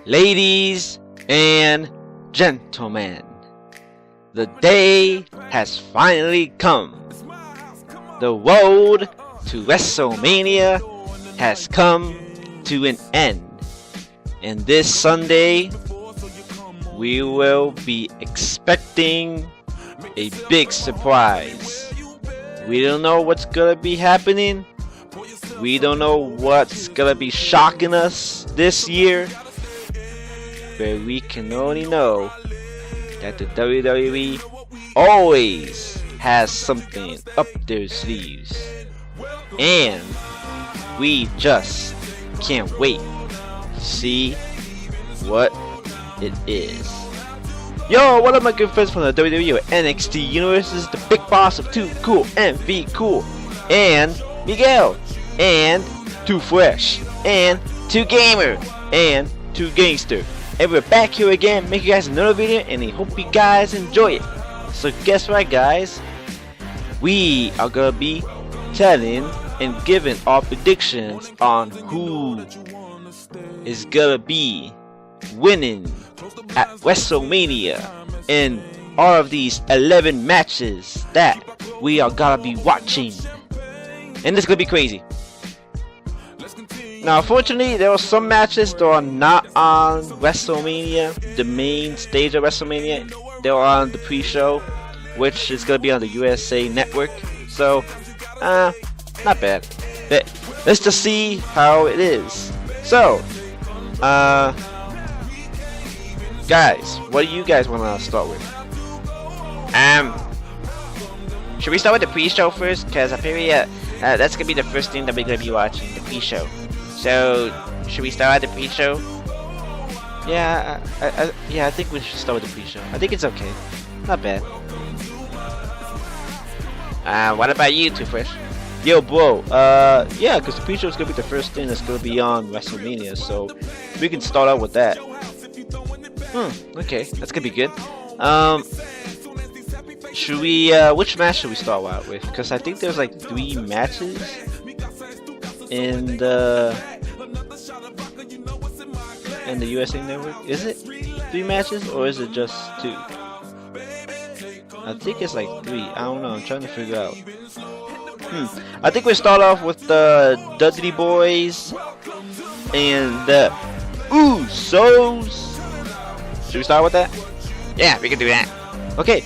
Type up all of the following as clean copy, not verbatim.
Ladies and gentlemen, the day has finally come. The road to Wrestlemania has come to an end. And this Sunday, we will be expecting a big surprise. We don't know what's gonna be happening. We don't know what's gonna be shocking us this year. But we can only know that the WWE always has something up their sleeves. And we just can't wait to see what it is. Yo, what up my good friends from the WWE NXT Universe? This is the big boss of Too Cool and Be Cool, and Miguel, and Too Fresh, and Too Gamer, and Too Gangster. And we're back here again, making you guys another video, and I hope you guys enjoy it. So guess what, guys? We are gonna be telling and giving our predictions on who is gonna be winning at WrestleMania in all of these 11 matches that we are gonna be watching. And it's gonna be crazy. Now, unfortunately, there are some matches that are not on WrestleMania, the main stage of WrestleMania. They're on the pre-show, which is going to be on the USA Network. So, not bad. But let's just see how it is. So, guys, what do you guys want to start with? Should we start with the pre-show first? Because apparently, that's going to be the first thing that we're going to be watching, the pre-show. So, should we start at the pre-show? Yeah, I think we should start with the pre-show. I think it's okay. Not bad. What about you, Too Fresh? Yo, bro, yeah, because the pre-show is going to be the first thing that's going to be on WrestleMania, so we can start out with that. Okay, that's going to be good. Should we, which match should we start out with? Because I think there's like 3 matches in the USA Network. Is it 3 matches or is it just 2? I think it's like 3. I don't know. I'm trying to figure out. I think we start off with the Dudley Boys and the Usos. Should we start with that? Yeah, we can do that. Okay,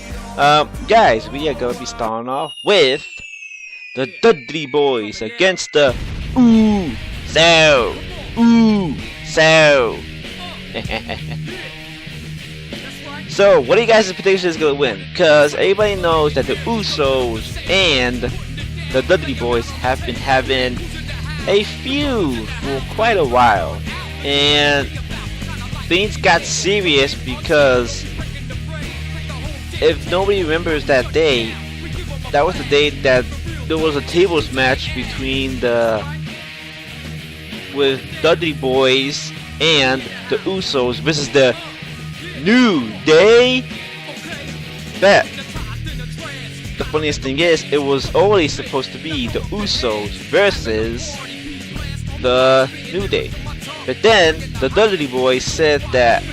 guys, we are gonna be starting off with the Dudley Boys against the Usos. So, what do you guys' prediction is gonna win? Because everybody knows that the Usos and the Dudley Boys have been having a feud for quite a while, and things got serious because if nobody remembers that day, that was the day that there was a tables match between with Dudley Boys and the Usos versus the New Day. But the funniest thing is, it was always supposed to be the Usos versus the New Day. But then the Dudley Boys said that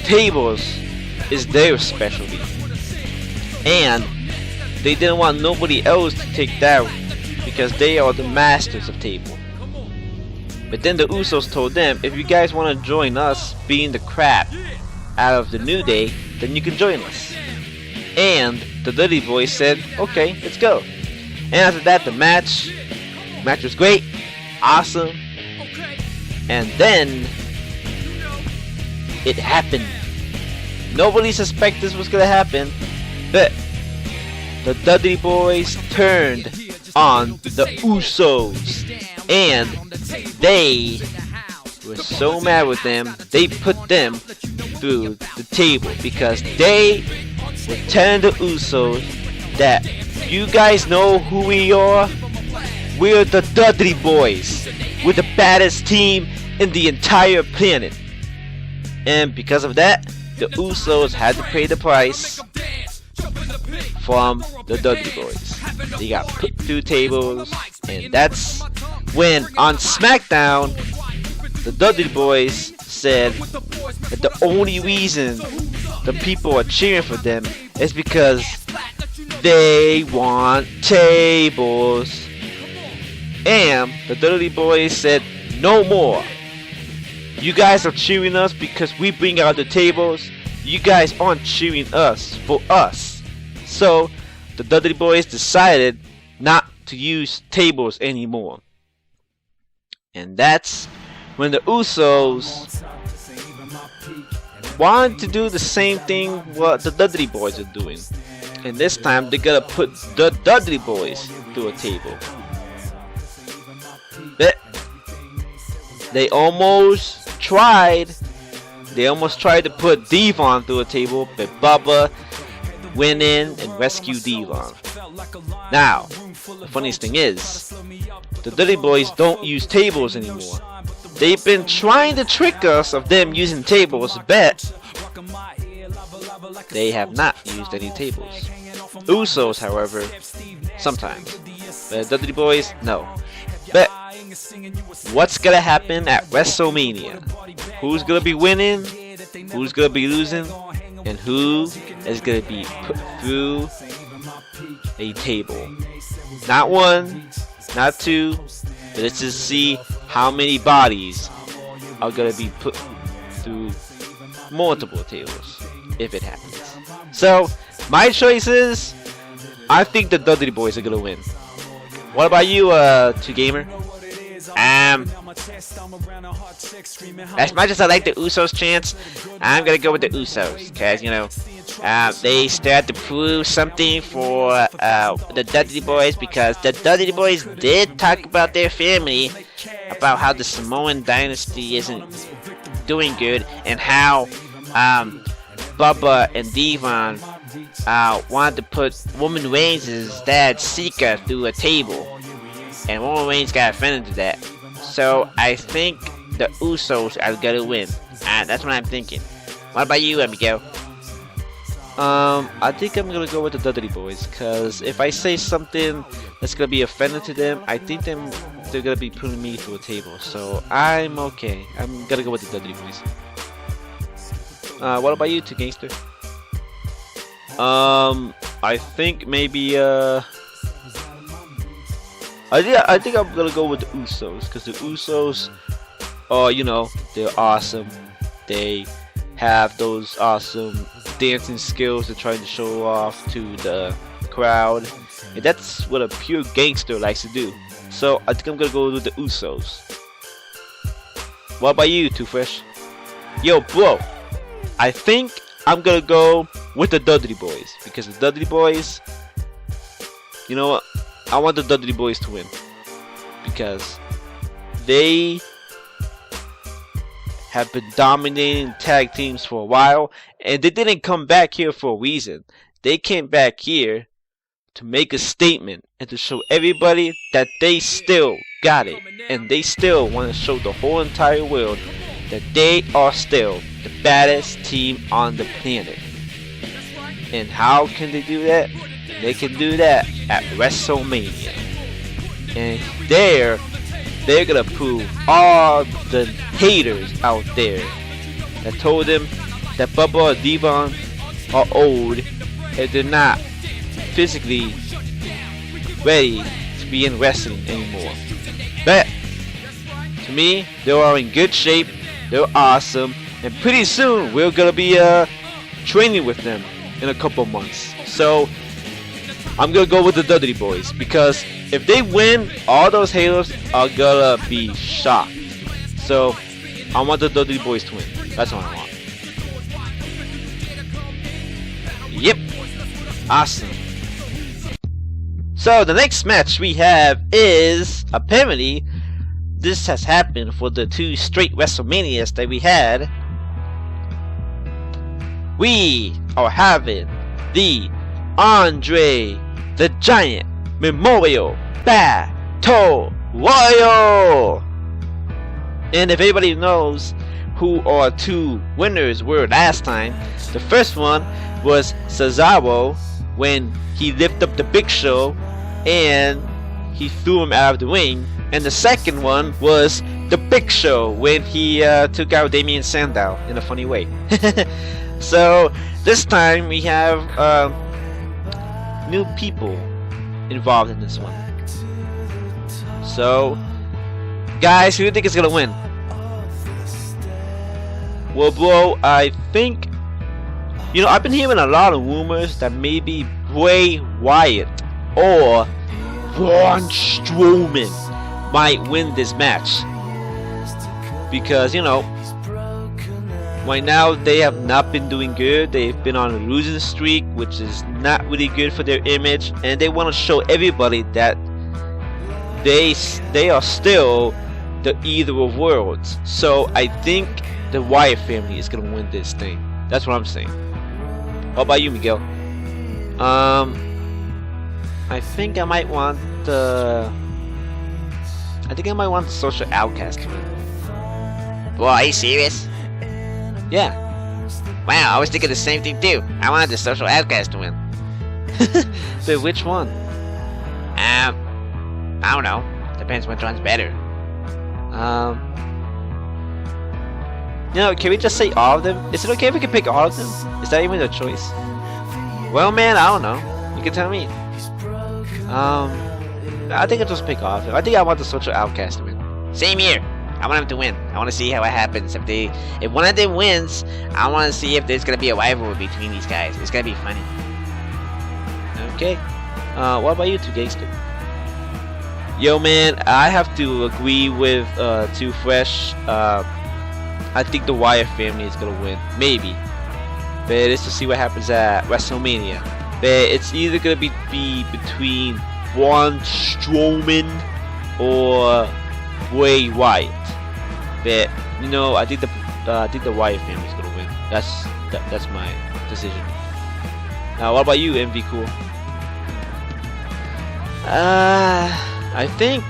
tables is their specialty, and they didn't want nobody else to take that because they are the masters of table. But then the Usos told them, if you guys want to join us beating the crap out of the New Day, then you can join us. And the Dudley Boys said, okay, let's go. And after that, the match was great, awesome. And then it happened. Nobody suspected this was gonna happen, but the Dudley Boys turned on the Usos, and they were so mad with them, they put them through the table because they were telling the Usos that you guys know who we are? We're the Dudley Boys. We're the baddest team in the entire planet. And because of that, the Usos had to pay the price from the Dudley Boys. They got put through tables, and that's when on SmackDown, the Dudley Boys said that the only reason the people are cheering for them is because they want tables. And the Dudley Boys said, no more. You guys are cheering us because we bring out the tables. You guys aren't cheering us for us. So the Dudley Boys decided not to use tables anymore. And that's when the Usos wanted to do the same thing what the Dudley Boys are doing. And this time they're gonna put the Dudley Boys through a table. But they almost tried to put Devon through a table, but Bubba went in and rescued Devon. Now, the funniest thing is, the Dudley Boys don't use tables anymore. They've been trying to trick us of them using tables, but they have not used any tables. Usos, however, sometimes. But Dudley Boys, no. But what's gonna happen at WrestleMania? Who's gonna be winning? Who's gonna be losing? And who is gonna be put through a table? Not one, not two, but let's just see how many bodies are gonna be put through multiple tables if it happens. So my choice is, I think the Dudley Boys are gonna win. What about you, 2Gamer? As much as I like the Usos chants, I'm gonna go with the Usos, cause you know, they still have to prove something for the Dudley Boys, because the Dudley Boys did talk about their family, about how the Samoan dynasty isn't doing good, and how Bubba and Devon wanted to put Roman Reigns' dad Sika through a table, and Roman Reigns got offended to that. So I think the Usos are gonna win. That's what I'm thinking. What about you, Miguel? I think I'm gonna go with the Dudley Boys, cause if I say something that's gonna be offended to them, I think they're gonna be putting me through a table. So I'm okay. I'm gonna go with the Dudley Boys. What about you, 2Gangster? I think maybe I think I'm gonna go with the Usos, because the Usos, you know, they're awesome. They have those awesome dancing skills they're trying to show off to the crowd, and that's what a pure gangster likes to do. So I think I'm gonna go with the Usos. What about you, Too Fresh? Yo, bro, I think I'm gonna go with the Dudley Boys, because the Dudley Boys, you know what? I want the Dudley Boys to win, because they have been dominating tag teams for a while, and they didn't come back here for a reason. They came back here to make a statement and to show everybody that they still got it, and they still want to show the whole entire world that they are still the baddest team on the planet. And how can they do that? They can do that at WrestleMania. And they're gonna prove all the haters out there that told them that Bubba or Devon are old and they're not physically ready to be in wrestling anymore. But to me, they are in good shape, they're awesome, and pretty soon we're gonna be training with them in a couple months. So I'm gonna go with the Dudley Boys, because if they win, all those haters are gonna be shocked. So I want the Dudley Boys to win. That's what I want. Yep. Awesome. So the next match we have is, apparently this has happened for the 2 straight WrestleManias that we had. We are having the Andre the Giant Memorial Battle Royal. And if anybody knows who our 2 winners were last time, the first one was Cesaro, when he lifted up the Big Show and he threw him out of the ring. And the second one was the Big Show when he took out Damien Sandow in a funny way. So this time we have new people involved in this one. So, guys, who do you think is gonna win? Well, bro, I think, you know, I've been hearing a lot of rumors that maybe Bray Wyatt or Braun Strowman might win this match, because, you know, right now they have not been doing good. They've been on a losing streak, which is not really good for their image, and they want to show everybody that they are still the either of worlds. So I think the Wyatt family is gonna win this thing. That's what I'm saying. How about you, Miguel? I think I might want the Social Outcast to win. Well, are you serious? Yeah. Wow, I was thinking the same thing too. I wanted the Social Outcast to win. But which one? I don't know. Depends which one's better. You know, can we just say all of them? Is it okay if we can pick all of them? Is that even a choice? Well, man, I don't know. You can tell me. I think I'll just pick all of them. I think I want the Social Outcast to win. Same here. I want them to win. I want to see how it happens. If one of them wins, I want to see if there's gonna be a rivalry between these guys. It's gonna be funny. Okay. What about you two, gangster? Yo, man, I have to agree with Too Fresh. I think the Wyatt family is gonna win, maybe. But it's to see what happens at WrestleMania. But it's either gonna be between Braun Strowman or Bray Wyatt. But you know, I think the Wyatt family is gonna win. That's my decision. Now, what about you, MV Cool? I think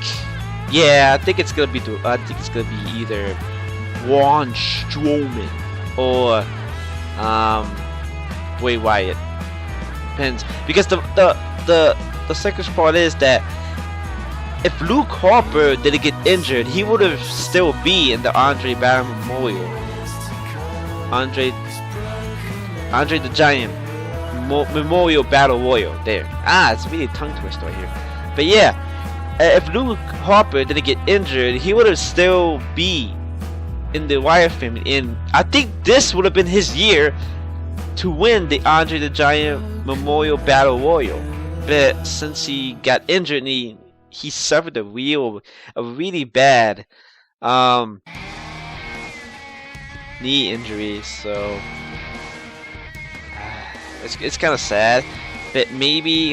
it's gonna be either Braun Strowman or Bray Wyatt. Depends, because the second part is that if Luke Harper didn't get injured, he would have still be in the Andre Battle Memorial. Andre the Giant Memorial Battle Royal. There. It's a really tongue twister right here. But yeah, if Luke Harper didn't get injured, he would have still be in the Wyatt family. And I think this would have been his year to win the Andre the Giant Memorial Battle Royal. But since he got injured and he suffered a really bad knee injury, so it's kind of sad. But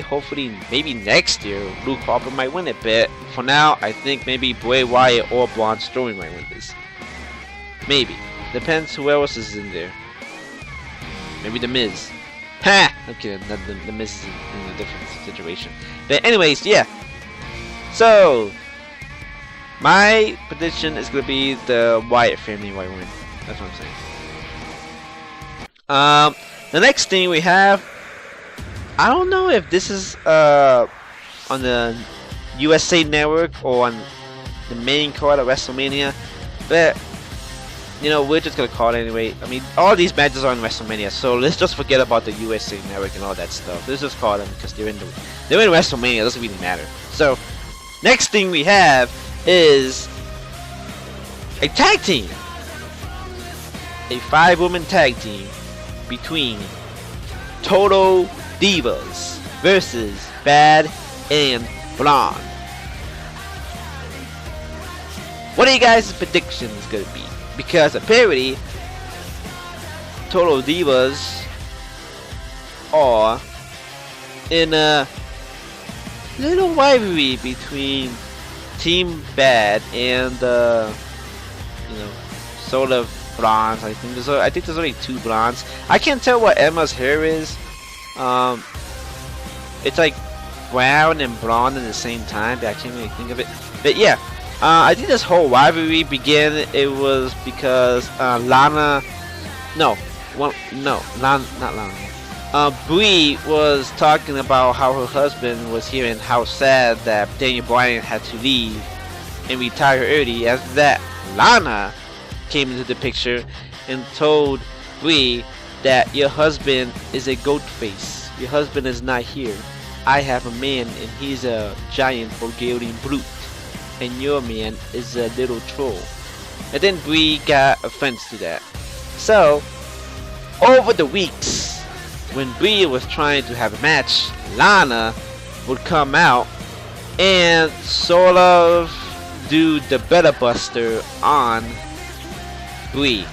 hopefully next year Luke Harper might win it. But for now, I think maybe Bray Wyatt or Braun Strowman might win this. Maybe. Depends who else is in there. Maybe The Miz. Ha! Okay, the Miz is in a different situation. But anyways, yeah. So my prediction is gonna be the Wyatt family might win. That's what I'm saying. The next thing we have, I don't know if this is on the USA Network or on the main card of WrestleMania, but you know, we're just gonna call it anyway. I mean, all these matches are in WrestleMania, so let's just forget about the USA Network and all that stuff. Let's just call them because they're in WrestleMania. It doesn't really matter. So next thing we have is a tag team, a 5-woman tag team between Total Divas versus Bad and Blonde. What are you guys' predictions gonna be? Because apparently Total Divas are in a little rivalry between Team Bad and sort of blondes. I think there's only 2 blondes. I can't tell what Emma's hair is. It's like brown and blonde at the same time, but I can't really think of it. But yeah, I think this whole rivalry began. It was because Lana, not Lana. Brie was talking about how her husband was here and how sad that Daniel Bryan had to leave and retire early. After that, Lana came into the picture and told Brie that your husband is a goat face. Your husband is not here. I have a man and he's a giant Bulgarian brute. And your man is a little troll. And then Brie got offense to that. So, over the weeks, when Brie was trying to have a match, Lana would come out and sort of do the Better Buster on Brie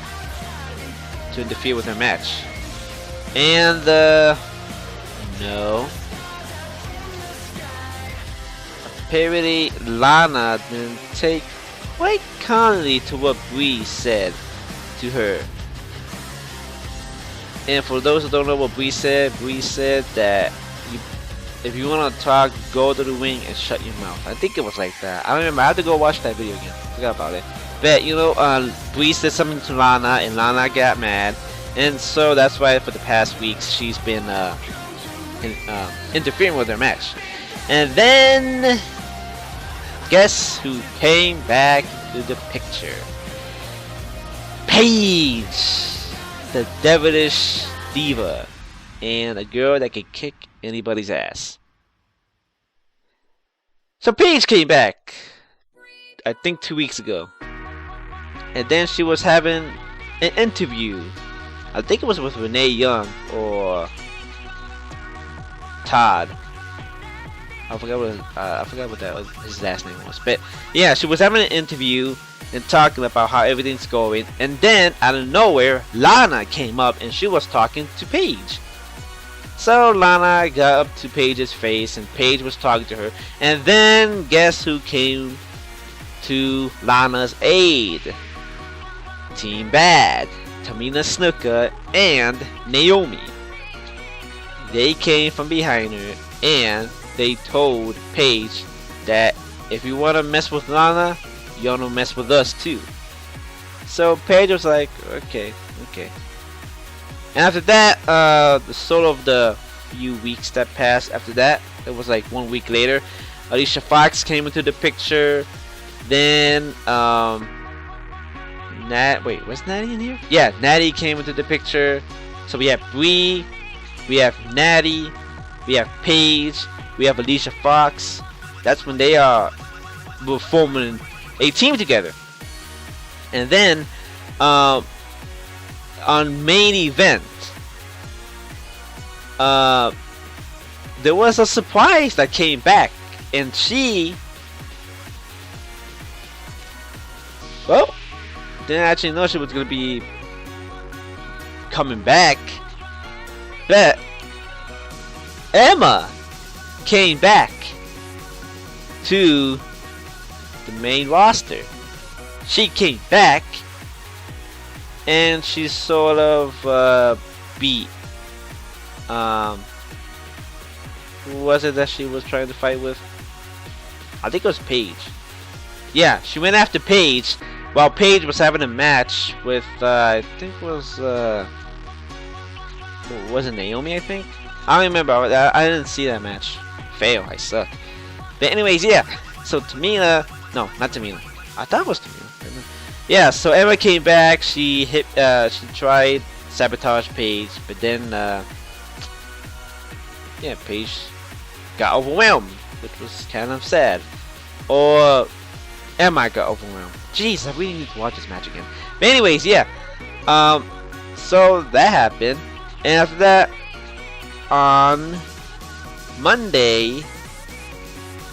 to interfere with her match. And no. Apparently, Lana didn't take quite kindly to what Brie said to her. And for those who don't know what Brie said that if you want to talk, go to the ring and shut your mouth. I think it was like that. I don't remember. I have to go watch that video again. Forgot about it. But you know, Brie said something to Lana, and Lana got mad, and so that's why for the past weeks she's been interfering with their match. And then, guess who came back to the picture? Paige, the devilish diva, and a girl that can kick anybody's ass. So Paige came back, I think 2 weeks ago, and then she was having an interview. I think it was with Renee Young or Todd. I forgot what that was, his last name was. But yeah, she was having an interview and talking about how everything's going. And then out of nowhere, Lana came up and she was talking to Paige. So Lana got up to Paige's face and Paige was talking to her. And then guess who came to Lana's aid? Team Bad, Tamina Snuka, and Naomi. They came from behind her and they told Paige that if you want to mess with Lana, you want to mess with us too. So Paige was like, okay. And after that, the few weeks that passed after that, it was like 1 week later, Alicia Fox came into the picture. Then, was Natty in here? Yeah, Natty came into the picture. So we have Brie, we have Natty, we have Paige, we have Alicia Fox. That's when they were forming a team together. And then, on main event, there was a surprise that came back, and she, well, didn't actually know she was gonna be coming back, but Emma came back to the main roster. She came back and she sort of beat who was it that she was trying to fight with? I think it was Paige. Yeah, she went after Paige while Paige was having a match with I think it was it Naomi, I think? I don't remember. I didn't see that match. Fail, I suck. But anyways, yeah. So Tamina, no, not Tamina. I thought it was Tamina. Yeah, so Emma came back. She tried sabotage Paige, but then yeah, Paige got overwhelmed, which was kind of sad. Or Emma got overwhelmed. Jeez, I really need to watch this match again. But anyways, yeah. So that happened, and after that, on Monday,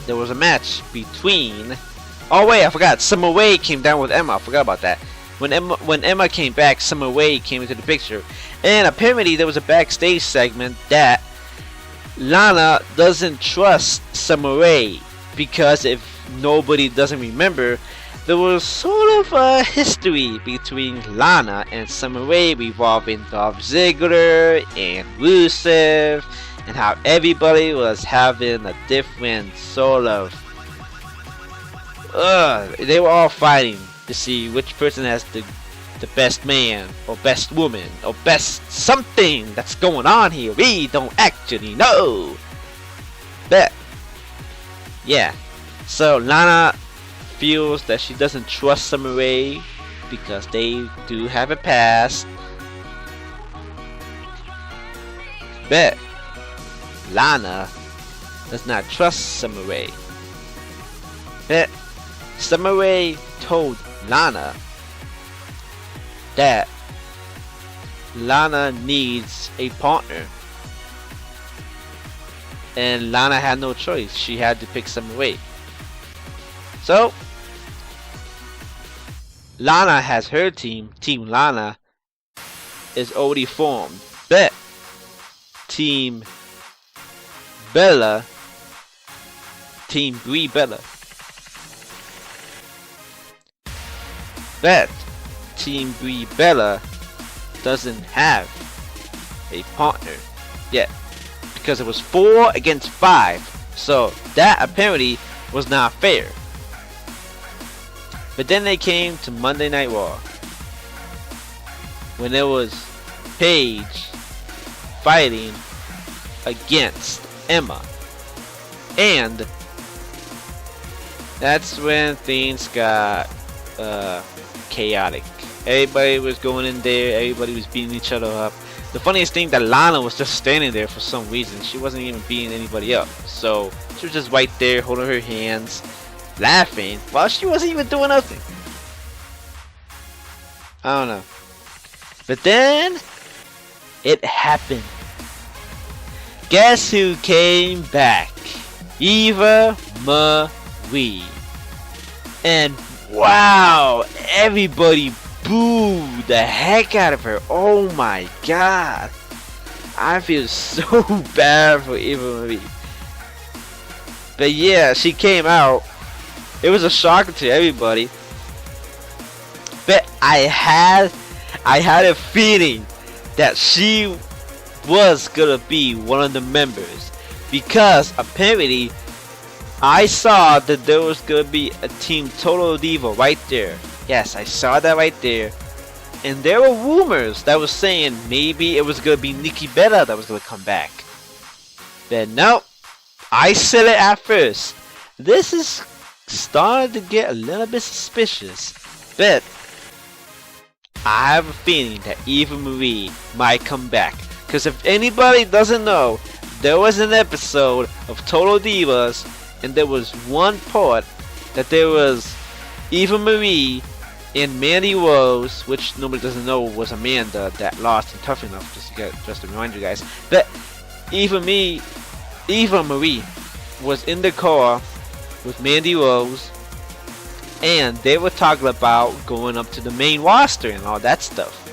there was a match between. Oh wait, I forgot. Summer Rae came down with Emma. I forgot about that. When Emma came back, Summer Rae came into the picture, and apparently there was a backstage segment that Lana doesn't trust Summer Rae because if nobody doesn't remember, there was sort of a history between Lana and Summer Rae revolving Dolph Ziggler and Rusev, and how everybody was having a different sort of they were all fighting to see which person has the best man or best woman or best something that's going on here. We don't actually know. But yeah, so Lana feels that she doesn't trust Summer Rae because they do have a past. But Lana does not trust Summer Rae. But Summer Rae told Lana that Lana needs a partner. And Lana had no choice. She had to pick Summer Rae. So Lana has her team. Team Lana is already formed. But Team Bella, Team Brie Bella, but Team Brie Bella doesn't have a partner yet because it was 4 against 5, so that apparently was not fair. But then they came to Monday Night Raw when there was Paige fighting against Emma, and that's when things got chaotic. Everybody was going in there, everybody was beating each other up. The funniest thing, that Lana was just standing there for some reason. She wasn't even beating anybody up, so she was just right there holding her hands, laughing while she wasn't even doing nothing. I don't know. But then it happened. Guess who came back? Eva Marie. And wow, everybody booed the heck out of her. Oh my god. I feel so bad for Eva Marie. But yeah, she came out. It was a shocker to everybody. But I had a feeling that she was gonna be one of the members, because apparently I saw that there was gonna be a Team Total Diva right there. Yes, I saw that right there. And there were rumors that was saying maybe it was gonna be Nikki Bella that was gonna come back. But nope, I said it at first. This is starting to get a little bit suspicious. But I have a feeling that Eva Marie might come back. Because if anybody doesn't know, there was an episode of Total Divas, and there was one part that there was Eva Marie and Mandy Rose, which nobody doesn't know was Amanda that lost in Tough Enough, just to remind you guys. But Eva Marie was in the car with Mandy Rose, and they were talking about going up to the main roster and all that stuff.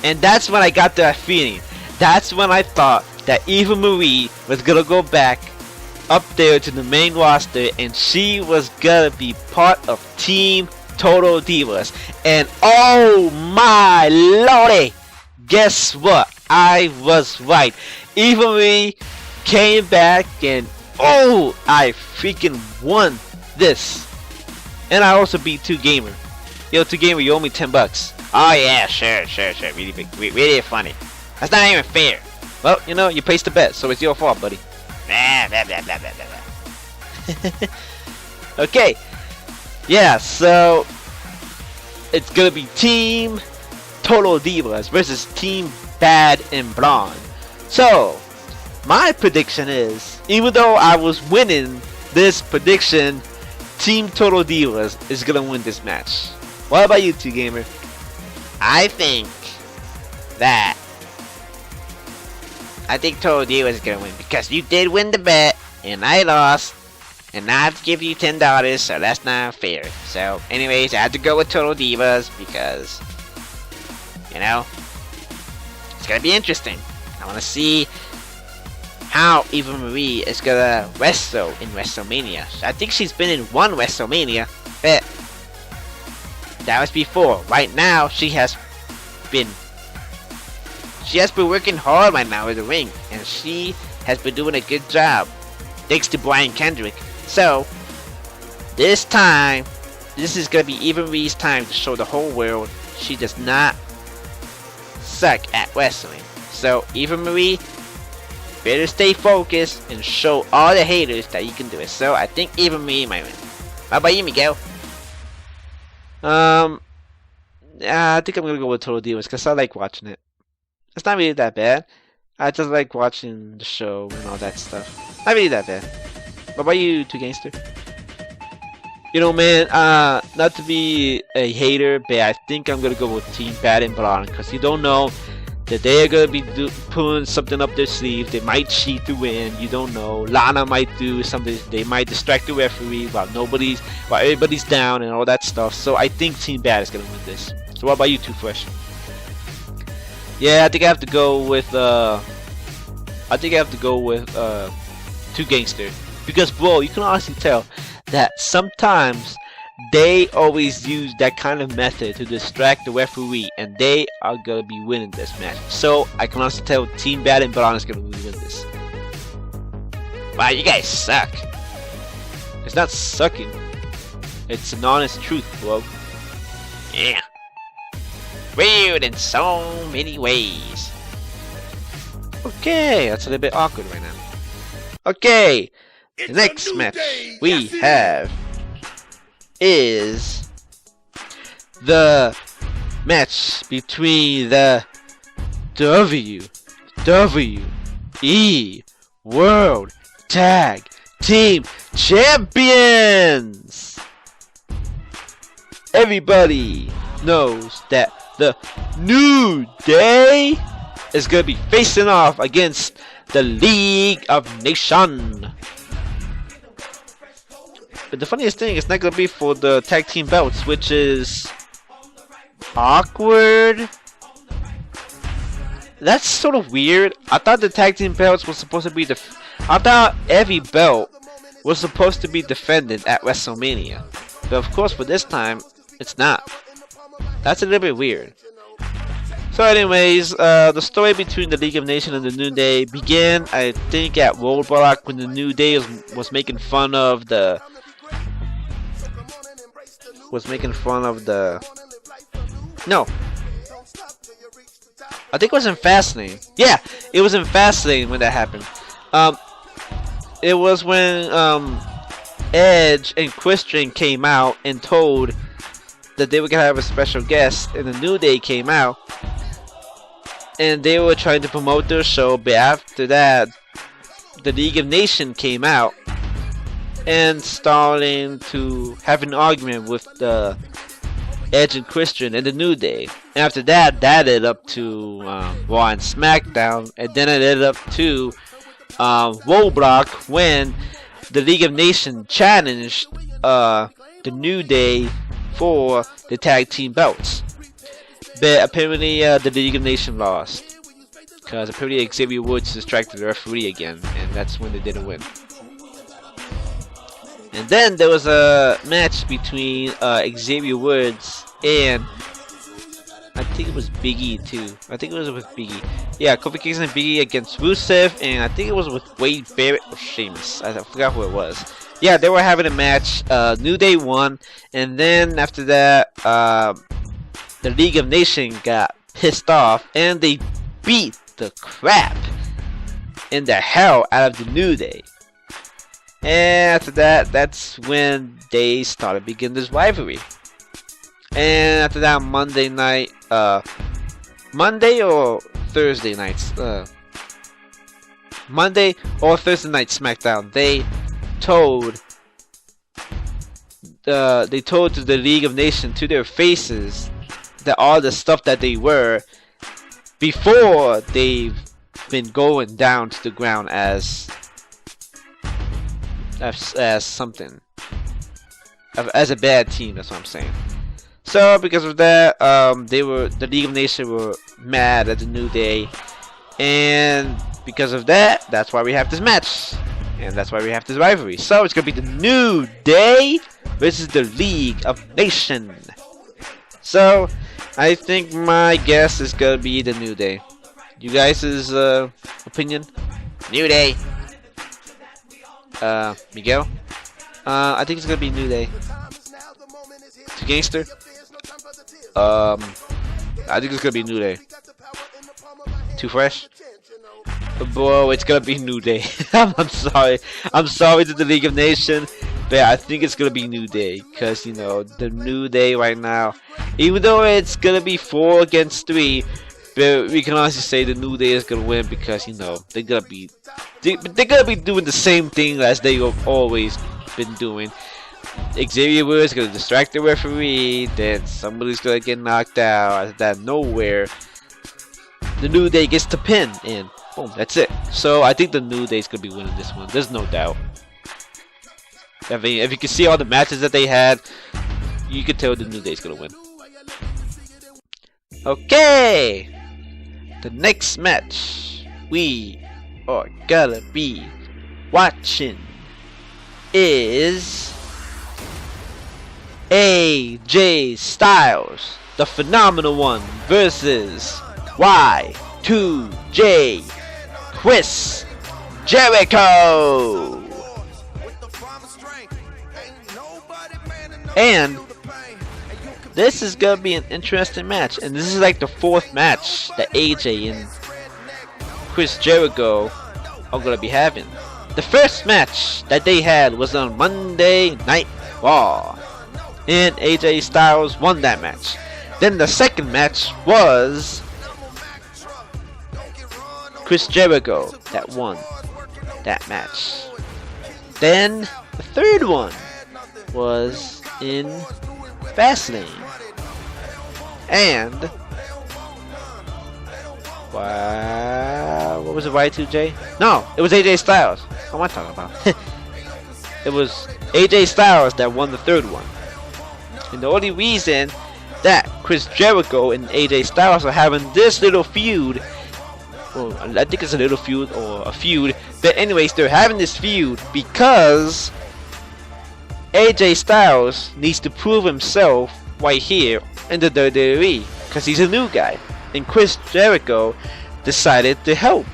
And that's when I got that feeling. That's when I thought that Eva Marie was gonna go back up there to the main roster, and she was gonna be part of Team Total Divas. And oh my lordy, guess what? I was right. Eva Marie came back, and oh, I freaking won this. And I also beat 2Gamer. Yo, 2Gamer, you owe me $10. Oh yeah, sure. Really big, really funny. That's not even fair. Well, you know, you placed the bet, so it's your fault, buddy. Blah, blah, blah, blah, blah, blah. Okay. Yeah, so it's gonna be Team Total Divas versus Team Bad and Blonde. So my prediction is, even though I was winning this prediction, Team Total Divas is gonna win this match. What about you, 2Gamer? I think Total Divas is gonna win, because you did win the bet and I lost, and now I have to give you $10, so that's not fair. So anyways, I had to go with Total Divas because, you know, it's gonna be interesting. I wanna see how Eva Marie is gonna wrestle in Wrestlemania. So I think she's been in one Wrestlemania, but that was before. Right now, she has been working hard right now in the ring, and she has been doing a good job, thanks to Brian Kendrick. So this time, this is gonna be Eva Marie's time to show the whole world she does not suck at wrestling. So Eva Marie, better stay focused and show all the haters that you can do it. So I think Eva Marie might win. How about you, Miguel? Yeah, I think I'm gonna go with Total Divas because I like watching it. It's not really that bad. I just like watching the show and all that stuff. Not really that bad. What about you, Two Gangster? You know, man, not to be a hater, but I think I'm gonna go with Team Bad and Blonde because you don't know that they are gonna be pulling something up their sleeve. They might cheat to win. You don't know. Lana might do something. They might distract the referee while everybody's down and all that stuff. So I think Team Bad is gonna win this. So what about you, Two Fresh? Yeah, I think I have to go with Two Gangster because, bro, you can honestly tell that sometimes they always use that kind of method to distract the referee, and they are gonna be winning this match. So I can honestly tell Team Bad and Brown is gonna win this. Wow, you guys suck. It's not sucking. It's an honest truth, bro. Yeah. Rude in so many ways. Okay, that's a little bit awkward right now. Okay, the next match we have is the match between the WWE World Tag Team Champions. Everybody knows that the New Day is going to be facing off against the League of Nations. But the funniest thing is not going to be for the tag team belts, which is awkward. That's sort of weird. I thought the tag team belts was supposed to be I thought every belt was supposed to be defended at WrestleMania. But of course, for this time, it's not. That's a little bit weird. So anyways, the story between the League of Nations and the New Day began, I think, at Roadblock when the New Day was making fun of the no, I think it was in Fastlane. Yeah, it was in Fastlane when that happened. It was when Edge and Christian came out and told that they were gonna have a special guest, and the New Day came out, and they were trying to promote their show. But after that, the League of Nations came out and starting to have an argument with the Edge and Christian and the New Day. And after that, that led up to Raw and SmackDown, and then it led up to Roadblock when the League of Nations challenged the New Day for the tag team belts. But apparently the League of Nations lost because apparently Xavier Woods distracted the referee again, and that's when they didn't win. And then there was a match between Xavier Woods and I think it was Big E too. I think it was with Big E. Yeah, Kofi Kingston and Big E against Rusev, and I think it was with Wade Barrett or Sheamus. I forgot who it was. Yeah, they were having a match. New Day won, and then after that, the League of Nations got pissed off, and they beat the crap in the hell out of the New Day. And after that, that's when they started beginning this rivalry. And after that, Monday night, Monday or Thursday nights, Monday or Thursday night SmackDown, they told the League of Nations to their faces that all the stuff that they were before they've been going down to the ground as something, as a bad team. That's what I'm saying. So because of that, the League of Nations were mad at the New Day, and because of that, that's why we have this match, and that's why we have this rivalry. So it's gonna be the New Day versus the League of Nations. So I think my guess is gonna be the New Day. You guys' opinion? New Day. Miguel? I think it's gonna be New Day. Two Gangster? I think it's gonna be New Day. Too Fresh? Bro, it's gonna be New Day. I'm sorry. I'm sorry to the League of Nations. But yeah, I think it's gonna be New Day, because you know the New Day right now, even though it's gonna be 4 against 3, but we can honestly say the New Day is gonna win because you know they're gonna be doing the same thing as they have always been doing. Xavier Woods is gonna distract the referee, then somebody's gonna get knocked out. Out of that nowhere, the New Day gets the pin, and boom, that's it. So I think the New Day is gonna be winning this one. There's no doubt. I mean, if you can see all the matches that they had, you can tell the New Day is gonna win. Okay, the next match we are gonna be watching is AJ Styles, the Phenomenal One, versus Y2J, Chris Jericho. And this is gonna be an interesting match, and this is like the 4th match that AJ and Chris Jericho are gonna be having. The first match that they had was on Monday Night Raw, and AJ Styles won that match. Then the second match was Chris Jericho that won that match. Then the third one was in Fastlane, and what was it? Y2J? No, it was AJ Styles. What am I talking about? It was AJ Styles that won the third one. And the only reason that Chris Jericho and AJ Styles are having this little feud, well, I think it's a little feud or a feud, but anyways, they're having this feud because AJ Styles needs to prove himself right here in the WWE because he's a new guy, and Chris Jericho decided to help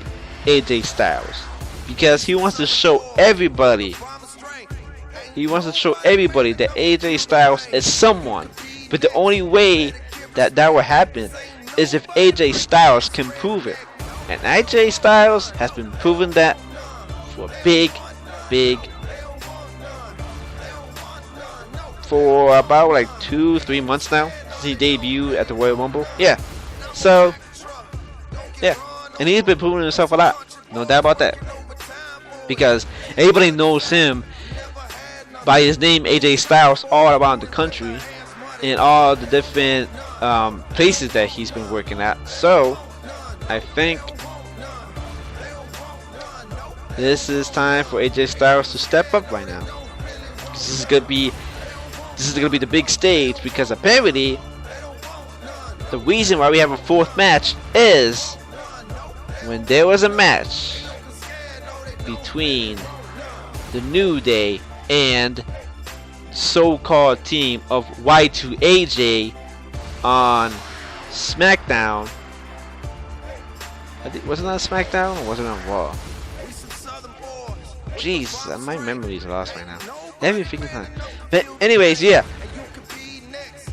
AJ Styles because he wants to show everybody that AJ Styles is someone. But the only way that will happen is if AJ Styles can prove it, and AJ Styles has been proving that for for about like 2-3 months now since he debuted at the Royal Rumble. Yeah, so yeah, and he's been proving himself a lot, no doubt about that, because everybody knows him by his name AJ Styles all around the country and all the different places that he's been working at. So I think this is time for AJ Styles to step up right now. This is gonna be the big stage, because apparently the reason why we have a 4th match is when there was a match between the New Day and so-called team of Y2AJ on SmackDown. I think, was it on SmackDown or was it on Raw? Jeez, my memory is lost right now. Every freaking time. But anyways, yeah,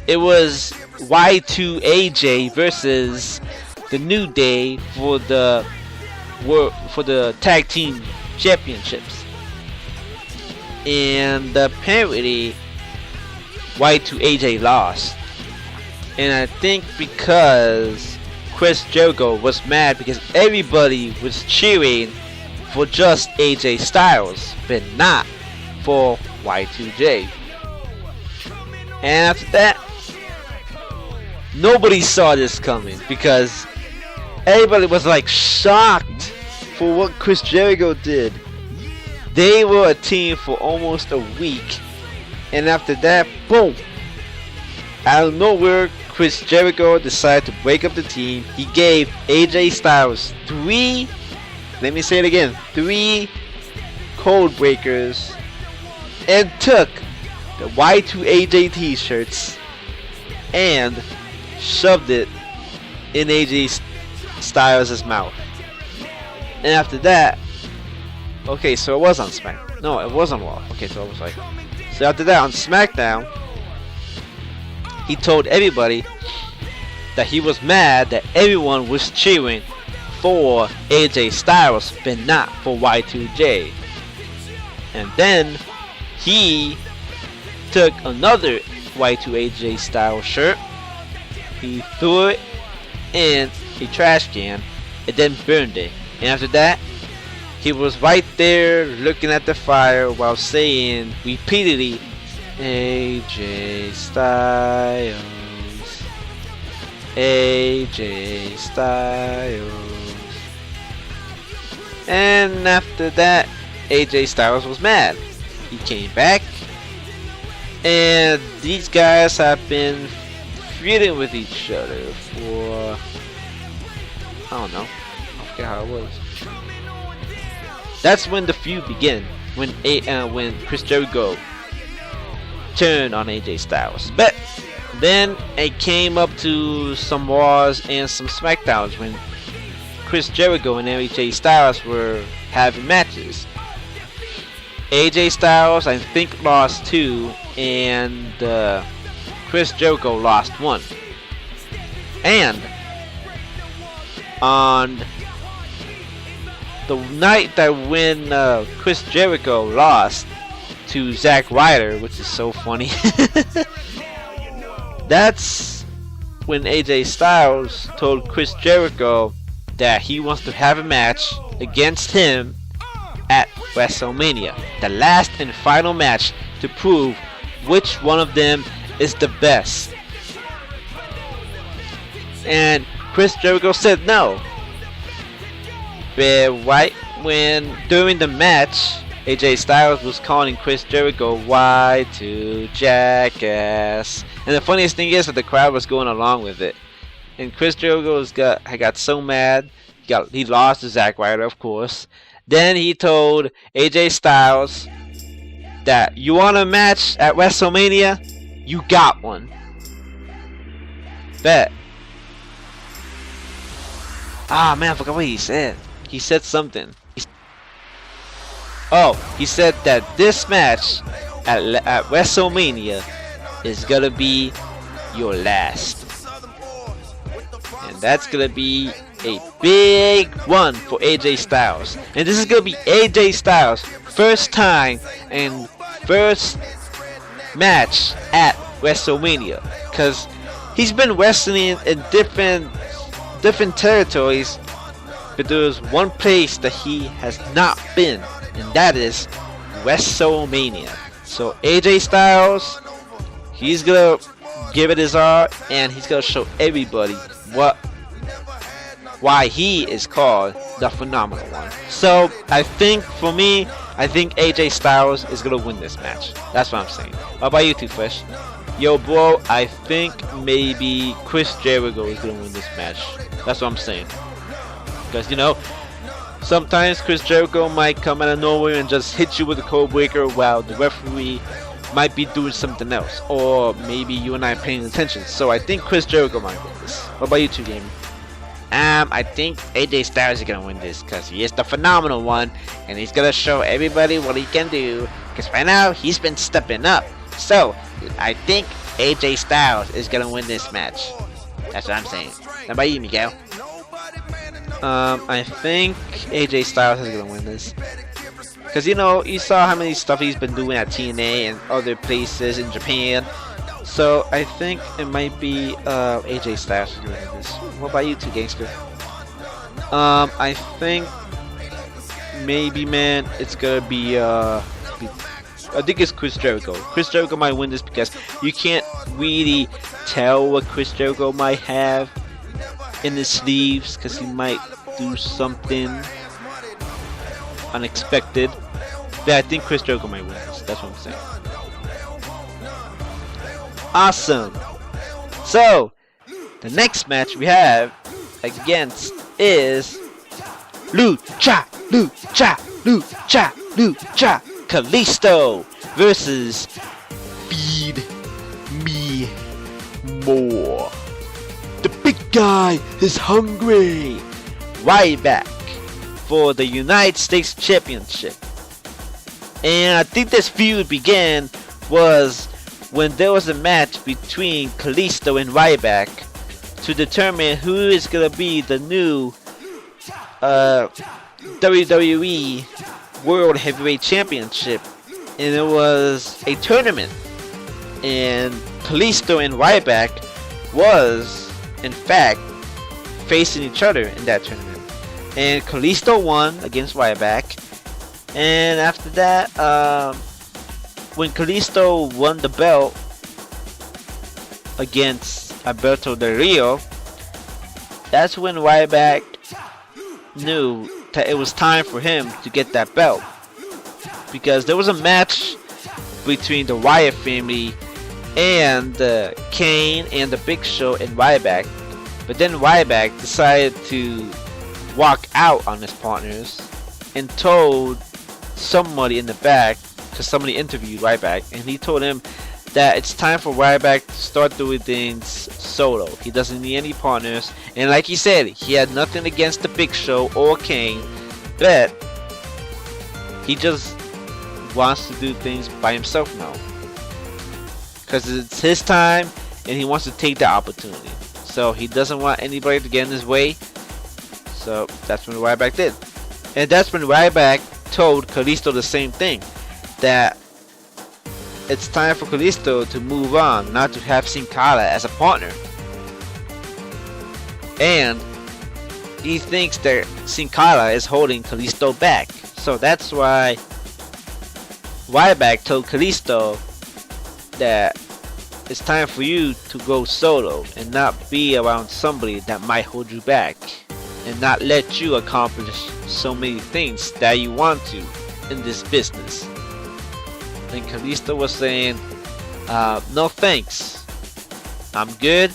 it was Y2AJ versus the New Day for the tag team championships, and apparently Y2AJ lost. And I think because Chris Jericho was mad because everybody was cheering for just AJ Styles, but not for Y2J. And after that, nobody saw this coming because everybody was like shocked for what Chris Jericho did. They were a team for almost a week, and after that, boom, out of nowhere, Chris Jericho decided to break up the team. He gave AJ Styles 3 code breakers and took the Y2AJ t-shirts and shoved it in AJ Styles' mouth. And after that, okay, so it was on SmackDown. No, it was on Raw. Okay, so I was like, so after that on SmackDown, he told everybody that he was mad that everyone was cheering for AJ Styles but not for Y2J. And then he took another Y2AJ style shirt, he threw it in a trash can, and then burned it. And after that, he was right there looking at the fire while saying repeatedly, AJ Styles, AJ Styles. And after that, AJ Styles was mad. He came back, and these guys have been feuding with each other for, I don't know, I forget how it was. That's when the feud began, when Chris Jericho turned on AJ Styles. But then it came up to some Raws and some SmackDowns when Chris Jericho and AJ Styles were having matches. AJ Styles, I think, lost 2, and Chris Jericho lost 1. And on the night that when Chris Jericho lost to Zack Ryder, which is so funny, that's when AJ Styles told Chris Jericho that he wants to have a match against him at WrestleMania, the last and final match to prove which one of them is the best. And Chris Jericho said no. But right when during the match, AJ Styles was calling Chris Jericho Y2 jackass. And the funniest thing is that the crowd was going along with it. And Chris Jericho got so mad, he lost to Zack Ryder, of course. Then he told AJ Styles that you want a match at WrestleMania? You got one. Bet. Ah man, I forgot what he said. He said something. He said that this match at WrestleMania is gonna be your last. And that's gonna be a big one for AJ Styles. And this is gonna be AJ Styles' first time and first match at WrestleMania. Cause he's been wrestling in different territories, but there's one place that he has not been, and that is WrestleMania. So AJ Styles, he's gonna give it his all, and he's gonna show everybody why he is called the Phenomenal One. So I think for me, I think AJ Styles is gonna win this match. That's what I'm saying. How about you two, Fish? Yo, bro, I think maybe Chris Jericho is gonna win this match. That's what I'm saying. Because, you know, sometimes Chris Jericho might come out of nowhere and just hit you with a code breaker while the referee might be doing something else. Or maybe you and I are paying attention. So I think Chris Jericho might win this. What about you two, Gaming? I think AJ Styles is gonna win this because he is the Phenomenal One, and he's gonna show everybody what he can do. Because right now he's been stepping up. So I think AJ Styles is gonna win this match. That's what I'm saying. How about you, Miguel? I think AJ Styles is gonna win this. Cause you know, you saw how many stuff he's been doing at TNA and other places in Japan. So I think it might be AJ Styles who's gonna win this. What about you two, gangster? I think maybe, man, it's gonna be I think it's Chris Jericho. Chris Jericho might win this because you can't really tell what Chris Jericho might have in his sleeves, because he might do something unexpected. But I think Chris Jericho might win this. That's what I'm saying. Awesome. So the next match we have against is Lucha Kalisto versus Feed Me More. The big guy is hungry. Right back for the United States Championship. And I think this feud began was when there was a match between Kalisto and Ryback to determine who is gonna be the new WWE World Heavyweight Championship, and it was a tournament and Kalisto and Ryback was in fact facing each other in that tournament, and Kalisto won against Ryback. And after that, when Kalisto won the belt against Alberto Del Rio, that's when Ryback knew that it was time for him to get that belt, because there was a match between the Wyatt family and Kane and the Big Show and Ryback, but then Ryback decided to walk out on his partners and told somebody in the back, because somebody interviewed Ryback, and he told him that it's time for Ryback to start doing things solo. He doesn't need any partners, and like he said, he had nothing against the Big Show or Kane, but he just wants to do things by himself now, because it's his time and he wants to take the opportunity. So he doesn't want anybody to get in his way. So that's when Ryback did, and that's when Ryback told Kalisto the same thing, that it's time for Kalisto to move on, not to have Sin Cara as a partner. And he thinks that Sin Cara is holding Kalisto back. So that's why Ryback told Kalisto that it's time for you to go solo and not be around somebody that might hold you back and not let you accomplish so many things that you want to in this business. And Kalisto was saying, no thanks, I'm good,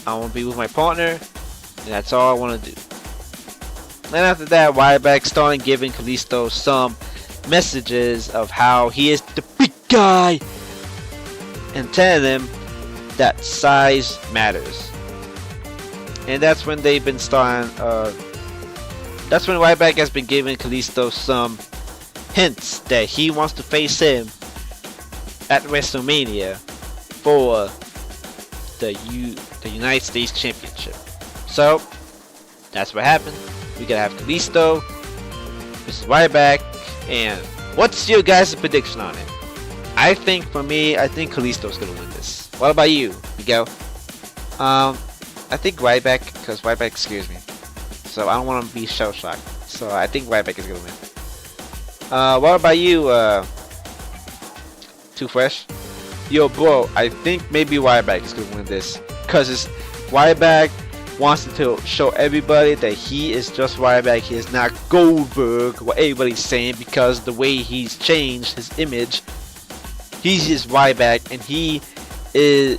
I want to be with my partner, and that's all I want to do. And after that, Ryback started giving Kalisto some messages of how he is the big guy, and telling him that size matters. And that's when they've been starting, that's when Ryback has been giving Kalisto some hints that he wants to face him at Wrestlemania for the United States Championship. So that's what happened. We gotta have Kalisto versus Ryback. And what's your guys' prediction on it? I think for me, I think Kalisto's gonna win this. What about you, Miguel? I think Ryback, because Ryback scares me, so I don't want to be shell shocked. So I think Ryback is gonna win. What about you, Too Fresh? Yo, bro, I think maybe Ryback is gonna win this, cause Ryback wants to show everybody that he is just Ryback. He is not Goldberg, what everybody's saying, because the way he's changed his image, he's just Ryback, and he is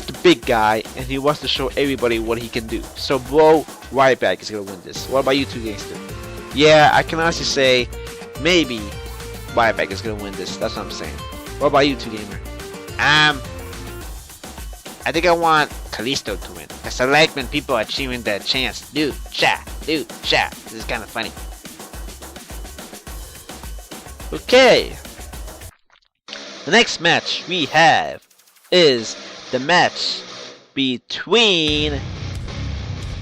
the big guy, and he wants to show everybody what he can do. So, bro, Ryback is gonna win this. What about you, Two Gangster? Yeah, I can honestly say maybe Ryback is gonna win this. That's what I'm saying. What about you, Two Gamer? I think I want Kalisto to win, because I like when people are cheering their chants. Dude, cha. This is kind of funny. Okay. The next match we have is the match between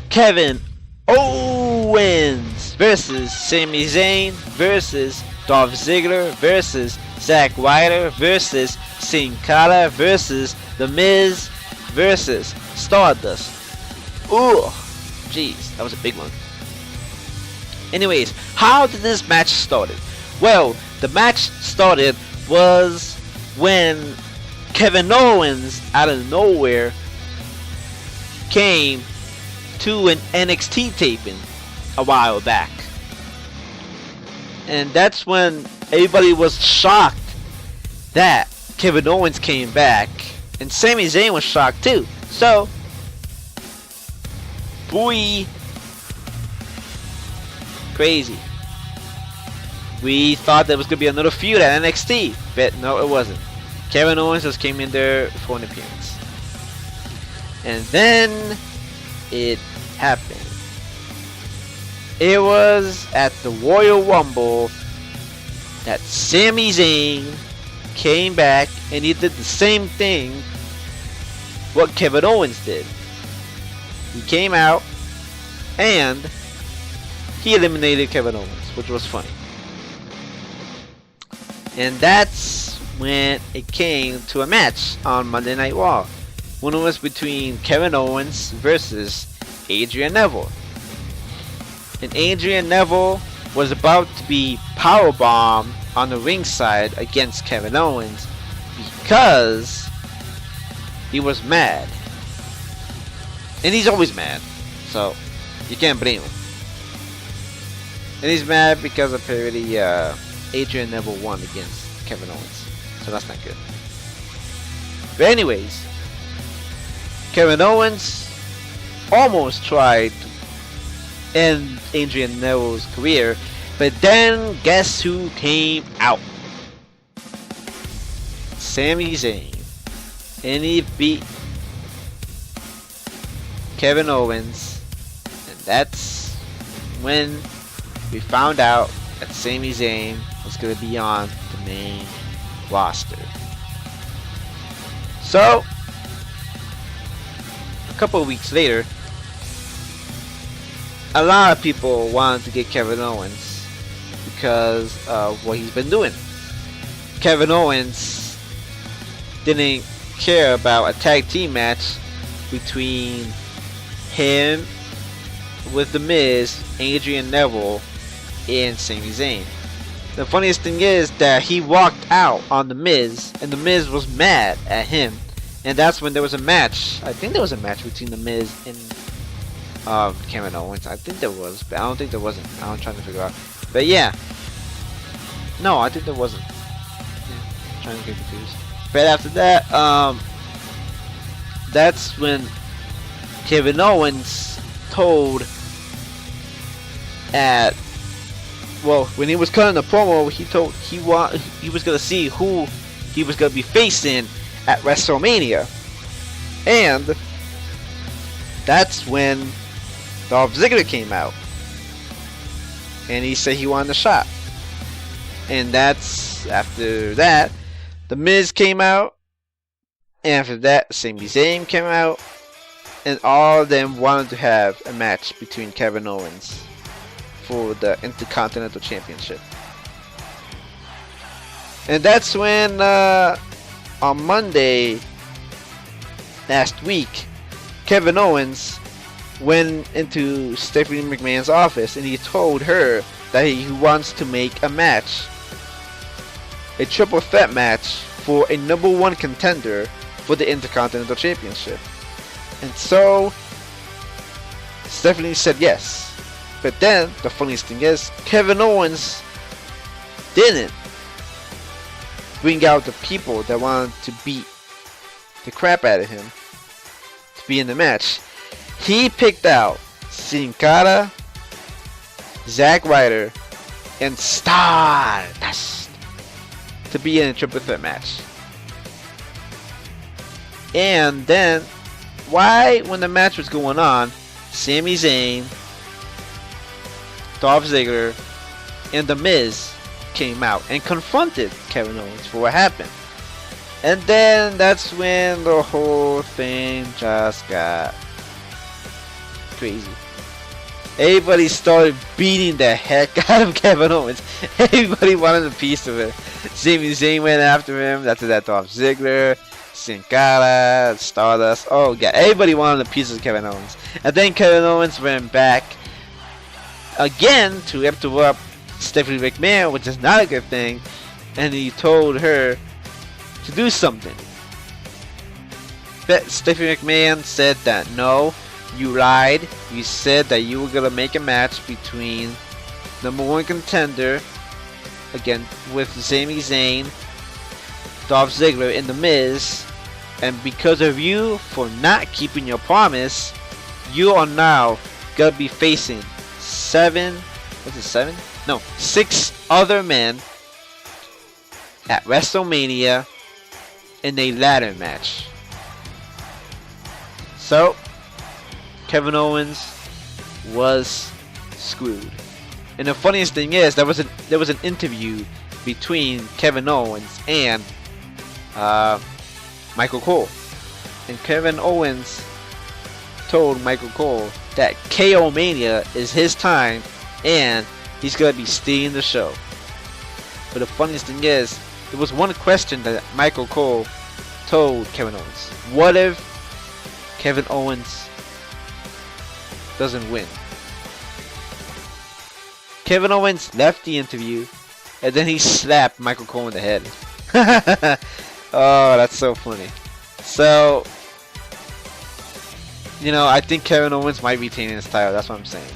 Kevin Owens versus Sami Zayn versus Dolph Ziggler versus Zack Ryder versus Sin Cara versus The Miz versus Stardust. Ooh, jeez, that was a big one. Anyways, how did this match started? Well, the match started was when Kevin Owens out of nowhere came to an NXT taping a while back, and that's when everybody was shocked that Kevin Owens came back, and Sami Zayn was shocked too. So, boy, crazy. We thought there was gonna be another feud at NXT, but no, it wasn't. Kevin Owens just came in there for an appearance, and then it happened. It was at the Royal Rumble that Sami Zayn came back and he did the same thing what Kevin Owens did. He came out and he eliminated Kevin Owens, which was funny. And that's when it came to a match on Monday Night Raw. When it was between Kevin Owens versus Adrian Neville. And Adrian Neville was about to be powerbombed on the ringside against Kevin Owens because he was mad. And he's always mad, so you can't blame him. And he's mad because apparently Adrian Neville won against Kevin Owens, so that's not good. But anyways, Kevin Owens almost tried to end Adrian Neville's career, but then guess who came out? Sami Zayn. And he beat Kevin Owens, and that's when we found out that Sami Zayn was going to be on the main roster. So, a couple of weeks later, a lot of people wanted to get Kevin Owens because of what he's been doing. Kevin Owens didn't care about a tag team match between him with The Miz, Adrian Neville, and Sami Zayn. The funniest thing is that he walked out on The Miz, and The Miz was mad at him, and that's when there was a match. I think there was a match between The Miz and Kevin Owens. I think there was, but I don't think there wasn't. I'm trying to figure out. But yeah, no, I think there wasn't. Yeah, I'm trying to get confused. But after that, that's when Kevin Owens told when he was cutting the promo, he told he was gonna see who he was gonna be facing at WrestleMania, and that's when Dolph Ziggler came out, and he said he wanted a shot, and that's after that. The Miz came out, and after that, Sami Zayn came out, and all of them wanted to have a match between Kevin Owens for the Intercontinental Championship. And that's when, on Monday last week, Kevin Owens went into Stephanie McMahon's office and he told her that he wants to make a match. A triple threat match for a #1 contender for the Intercontinental Championship. And so Stephanie said yes. But then the funniest thing is Kevin Owens didn't bring out the people that wanted to beat the crap out of him to be in the match. He picked out Sin Cara, Zack Ryder, and Stardust to be in a triple threat match. And then, when the match was going on, Sami Zayn, Dolph Ziggler, and The Miz came out and confronted Kevin Owens for what happened. And then that's when the whole thing just got crazy. Everybody started beating the heck out of Kevin Owens. Everybody wanted a piece of it. Sami Zayn went after him. After that, Dolph Ziggler, Sin Cara, Stardust. Oh god, everybody wanted a piece of Kevin Owens. And then Kevin Owens went back again to interrupt Stephanie McMahon, which is not a good thing. And he told her to do something. But Stephanie McMahon said that no, you lied. You said that you were gonna make a match between #1 contender again with Sami Zayn, Dolph Ziggler, and The Miz, and because of you for not keeping your promise, you are now gonna be facing 6 other men at WrestleMania in a ladder match. So Kevin Owens was screwed. And the funniest thing is there was an interview between Kevin Owens and Michael Cole. And Kevin Owens told Michael Cole that KO Mania is his time and he's gonna be stealing the show. But the funniest thing is there was one question that Michael Cole told Kevin Owens. What if Kevin Owens doesn't win? Kevin Owens left the interview and then he slapped Michael Cole in the head. Oh, that's so funny. So, you know, I think Kevin Owens might retain his title. That's what I'm saying.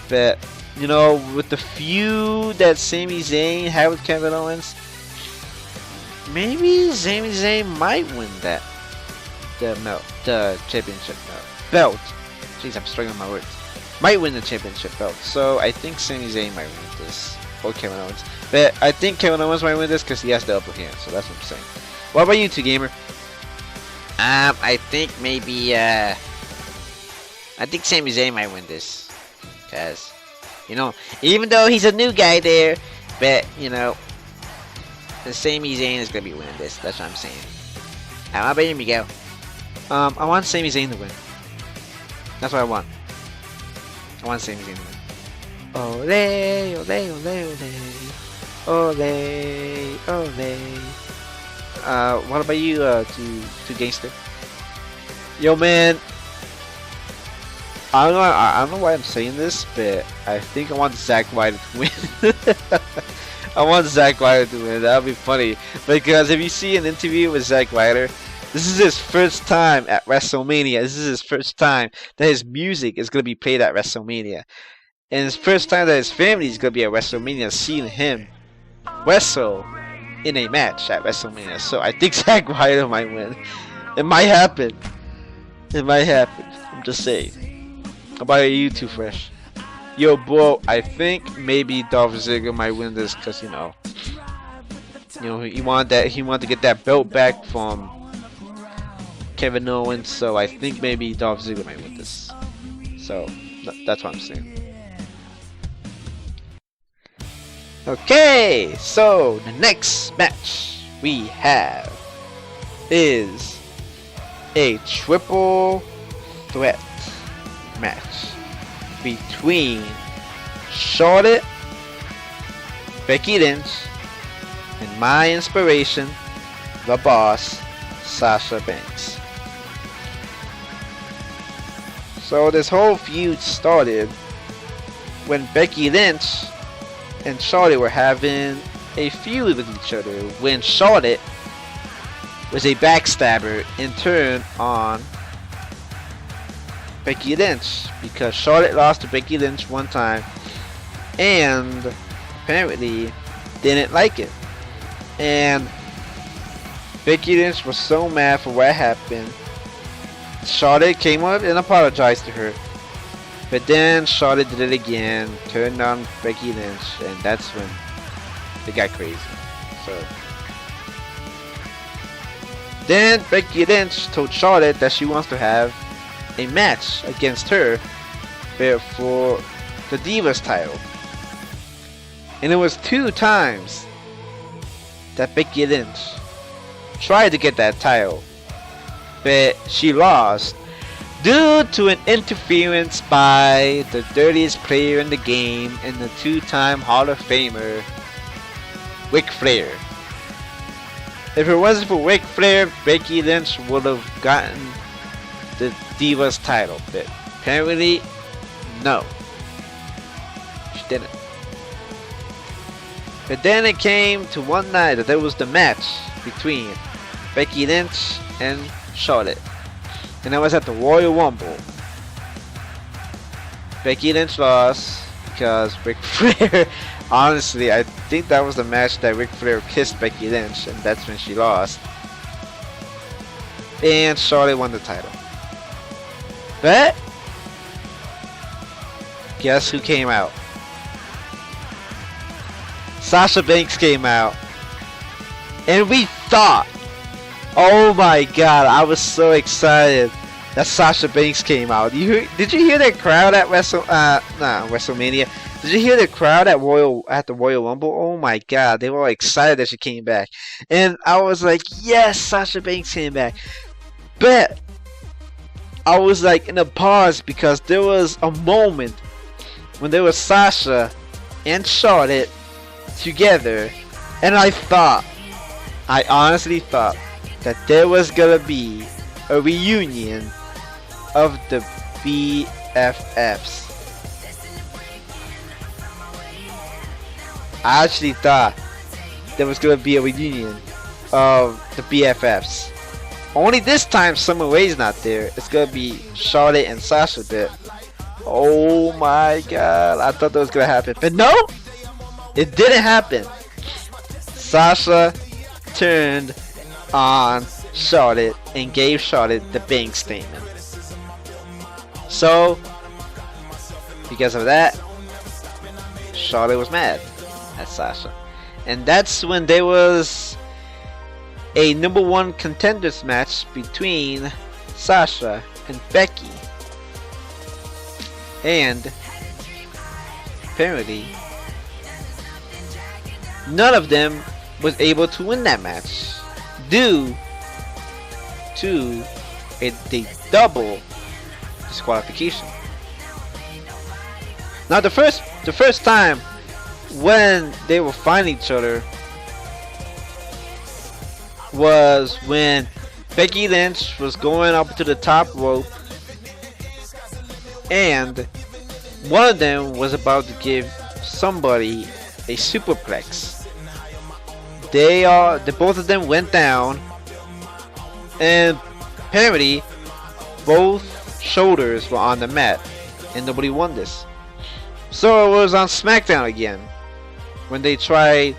But, you know, with the feud that Sami Zayn had with Kevin Owens, maybe Sami Zayn might win that. The championship belt. Jeez, I'm struggling with my words. Might win the championship belt. So I think Sami Zayn might win this. Or Kevin Owens. But I think Kevin Owens might win this because he has the upper hand. So that's what I'm saying. What about you two, gamer? I think maybe, I think Sami Zayn might win this. Because, you know, even though he's a new guy there, but, you know, the Sami Zayn is going to be winning this. That's what I'm saying. How about you, Miguel? I want Sami Zayn to win. That's what I want. I want Sami Zayn to win. Ole, ole, ole, ole. Ole, ole. What about you, to Gangster? Yo, man. I don't know why I'm saying this, but I think I want Zack Ryder to win. I want Zack Ryder to win. That would be funny. Because if you see an interview with Zack Ryder, this is his first time at WrestleMania. This is his first time that his music is going to be played at WrestleMania. And his first time that his family is going to be at WrestleMania seeing him wrestle in a match at WrestleMania. So I think Zack Ryder might win. It might happen. It might happen. I'm just saying. How about you two, Fresh? Yo, bro, I think maybe Dolph Ziggler might win this because, you know, he wanted to get that belt back from Kevin Owens. So I think maybe Dolph Ziggler might win this. So that's what I'm saying. Okay, so the next match we have is a triple threat match between Charlotte, Becky Lynch, and my inspiration, the boss, Sasha Banks. So this whole feud started when Becky Lynch and Charlotte were having a feud with each other when Charlotte was a backstabber in turn on Becky Lynch because Charlotte lost to Becky Lynch one time and apparently didn't like it. And Becky Lynch was so mad for what happened. Charlotte came up and apologized to her. But then Charlotte did it again, turned on Becky Lynch, and that's when it got crazy. So then Becky Lynch told Charlotte that she wants to have a match against her for the Divas title. And it was 2 times that Becky Lynch tried to get that title, but she lost due to an interference by the dirtiest player in the game and the 2-time Hall of Famer, Ric Flair. If it wasn't for Ric Flair, Becky Lynch would have gotten the Divas title, but apparently, no. She didn't. But then it came to one night that there was the match between Becky Lynch and Charlotte. And that was at the Royal Rumble. Becky Lynch lost because Ric Flair, honestly, I think that was the match that Ric Flair kissed Becky Lynch, and that's when she lost. And Charlotte won the title. But guess who came out? Sasha Banks came out. And we thought, oh my god, I was so excited that Sasha Banks came out. Did you hear that crowd at WrestleMania? Did you hear the crowd at the Royal Rumble? Oh my god, they were all excited that she came back. And I was like, yes, Sasha Banks came back. But I was like in a pause because there was a moment when there was Sasha and Charlotte together And I honestly thought that there was gonna be a reunion of the BFFs. I actually thought there was gonna be a reunion of the BFFs. Only this time Summer Rae's not there. It's gonna be Charlotte and Sasha there. Oh my god, I thought that was gonna happen. But no! It didn't happen. Sasha turned on Charlotte and gave Charlotte the bank statement. So, because of that, Charlotte was mad at Sasha. And that's when there was a #1 contenders match between Sasha and Becky. And apparently none of them was able to win that match due to a double disqualification. Now the first time when they were fighting each other was when Becky Lynch was going up to the top rope and one of them was about to give somebody a superplex. The both of them went down, and apparently both shoulders were on the mat, and nobody won this. So it was on SmackDown again when they tried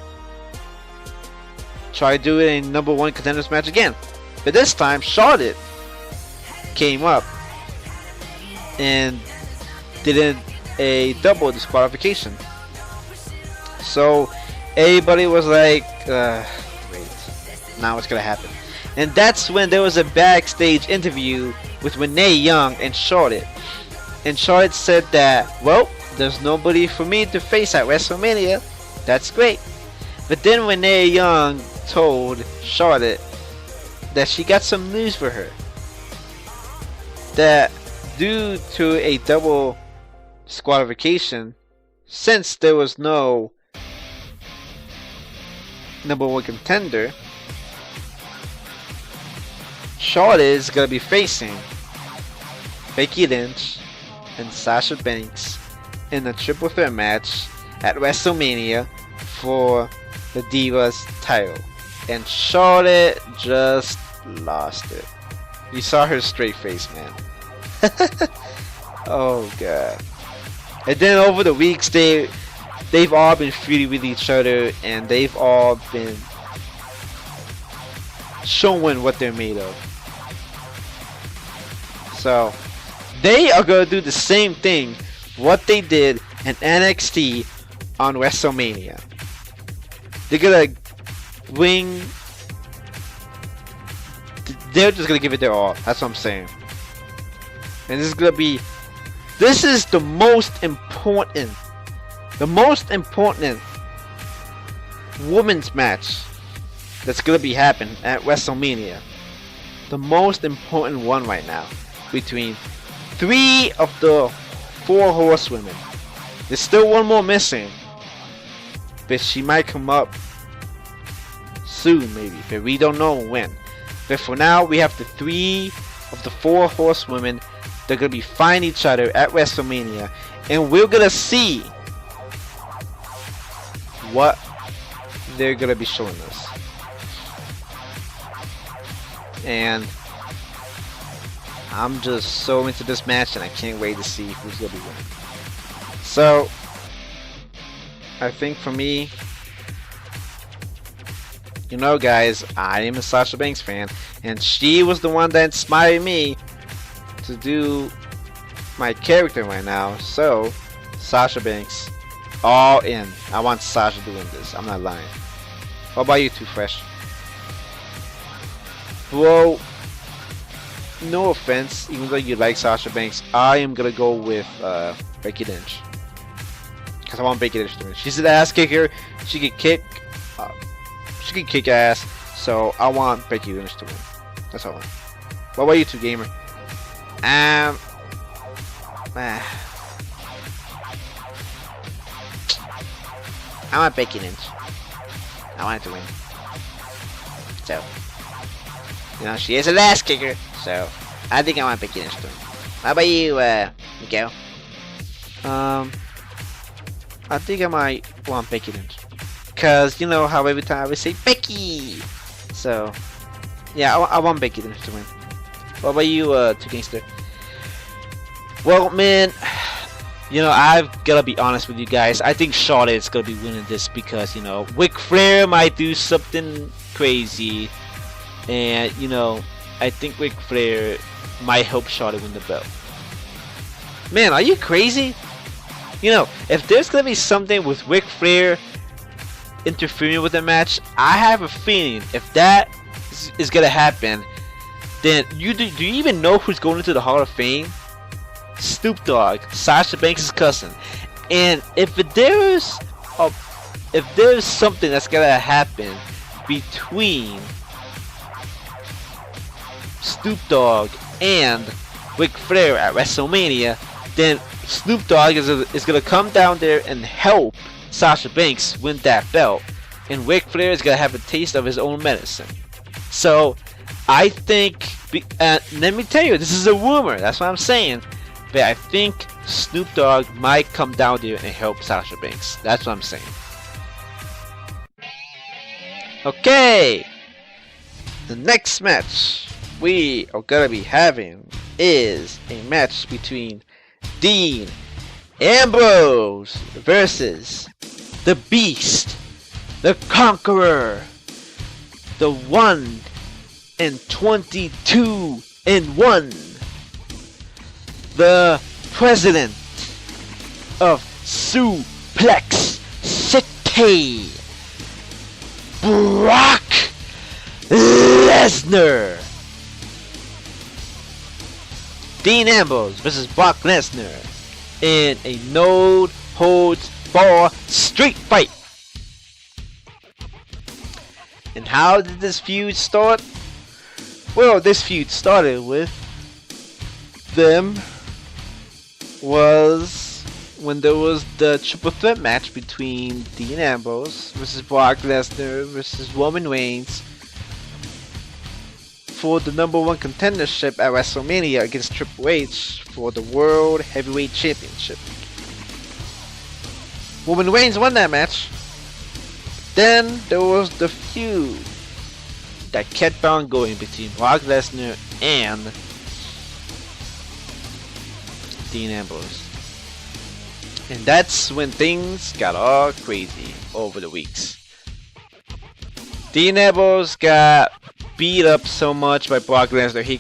doing a #1 contenders match again, but this time Charlotte came up and did a double disqualification. So everybody was like, wait, now what's gonna happen? And that's when there was a backstage interview with Renee Young and Charlotte. And Charlotte said that, well, there's nobody for me to face at WrestleMania. That's great. But then Renee Young told Charlotte that she got some news for her. That due to a double disqualification, since there was no #1 contender, Charlotte is going to be facing Becky Lynch and Sasha Banks in a triple threat match at WrestleMania for the Divas title. And Charlotte just lost it. You saw her straight face, man. Oh god. And then over the weeks they've all been feuding with each other, and they've all been showing what they're made of. So they are gonna do the same thing what they did in NXT on WrestleMania. They're gonna wing. They're just gonna give it their all. That's what I'm saying. And this is the most important women's match that's gonna be happening at WrestleMania. The most important one right now, between 3 of the 4 horsewomen. There's still one more missing, but she might come up soon, maybe, but we don't know when. But for now, we have the 3 of the 4 horsewomen. They're gonna be fighting each other at WrestleMania, and we're gonna see what they're gonna be showing us. And I'm just so into this match, and I can't wait to see who's gonna be winning. So I think for me, you know, guys, I am a Sasha Banks fan, and she was the one that inspired me to do my character right now. So Sasha Banks, all in. I want Sasha to win this. I'm not lying. What about you two, Fresh? Well, no offense, even though you like Sasha Banks, I am gonna go with Becky Lynch, because I want Becky Lynch to win. She's an ass kicker. She can kick. She can kick ass. So I want Becky Lynch to win. That's all. What about you two, gamer? I want Becky Lynch. I wanted to win. So, you know, she is a last kicker, so I think I want Becky Lynch to win. How about you, Miguel? I think I might want Becky Lynch. Cause you know how every time I would say Becky, so yeah, I want Becky Lynch to win. What about you, Two Gangster? Well, man, you know I've gotta be honest with you guys. I think Charlotte is gonna be winning this because you know Ric Flair might do something crazy, and you know I think Ric Flair might help Charlotte win the belt. Man, are you crazy? You know, if there's gonna be something with Ric Flair interfering with the match, I have a feeling if that is gonna happen, then do you even know who's going into the Hall of Fame? Snoop Dogg, Sasha Banks' cousin. And if there's something that's gonna happen between Snoop Dogg and Ric Flair at WrestleMania, then Snoop Dogg is gonna come down there and help Sasha Banks win that belt, and Ric Flair is gonna have a taste of his own medicine. So I think, let me tell you, this is a rumor. That's what I'm saying. But I think Snoop Dogg might come down there and help Sasha Banks. That's what I'm saying. Okay, the next match we are gonna be having is a match between Dean Ambrose versus the Beast, the Conqueror, the 1 and 22 and 1, the President of Suplex City, Brock Lesnar. Dean Ambrose versus Brock Lesnar in a no-holds-barred street fight. And how did this feud start? Well, this feud started with them was when there was the triple threat match between Dean Ambrose versus Brock Lesnar versus Roman Reigns for the #1 contendership at WrestleMania against Triple H for the World Heavyweight Championship. Roman Reigns won that match. Then there was the feud that kept on going between Brock Lesnar and Dean Ambrose. And that's when things got all crazy over the weeks. Dean Ambrose got beat up so much by Brock Lesnar he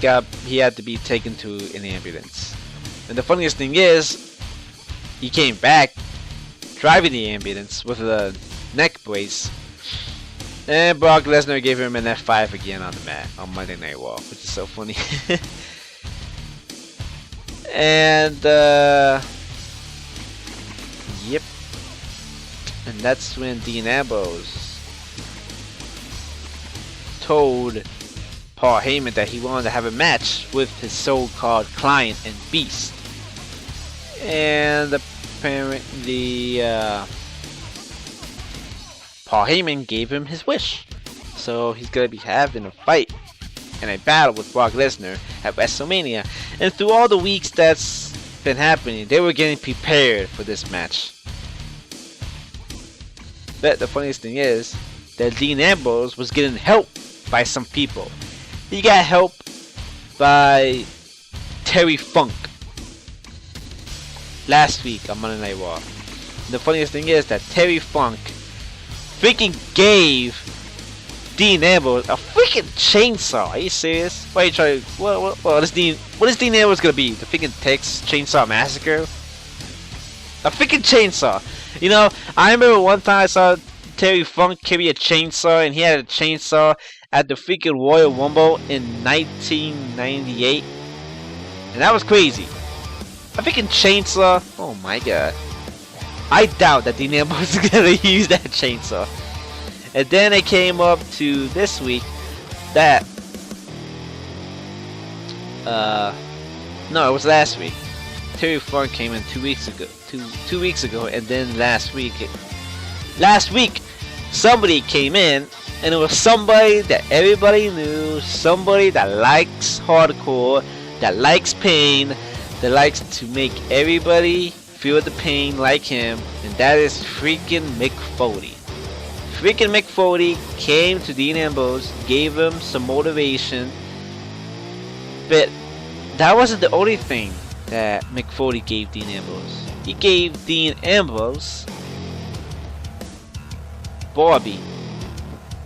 had to be taken to an ambulance. And the funniest thing is, he came back driving the ambulance with a neck brace, and Brock Lesnar gave him an F5 again on the mat on Monday Night Raw, which is so funny. And yep, and that's when Dean Ambrose told Paul Heyman that he wanted to have a match with his so-called client and Beast. And apparently Paul Heyman gave him his wish. So he's going to be having a fight and a battle with Brock Lesnar at WrestleMania. And through all the weeks that's been happening, they were getting prepared for this match. But the funniest thing is that Dean Ambrose was getting help by some people. He got help by Terry Funk last week on Monday Night Raw. And the funniest thing is that Terry Funk freaking gave Dean Ambrose a freaking chainsaw. Are you serious? Why are you trying? What is Dean Ambrose gonna be? The freaking Texas Chainsaw Massacre? A freaking chainsaw. You know, I remember one time I saw Terry Funk carry a chainsaw, and he had a chainsaw at the freaking Royal Rumble in 1998, and that was crazy. A freaking chainsaw. Oh my god. I doubt that Dean Ambrose is gonna use that chainsaw. And then it came up to this week that no, it was last week. Terry Funk came in 2 weeks ago. Two weeks ago, and then last week somebody came in, and it was somebody that everybody knew, somebody that likes hardcore, that likes pain, that likes to make everybody feel the pain like him, and that is freaking Mick Foley. Freaking Mick Foley came to Dean Ambrose, gave him some motivation, but that wasn't the only thing that Mick Foley gave Dean Ambrose. He gave Dean Ambrose Barbie.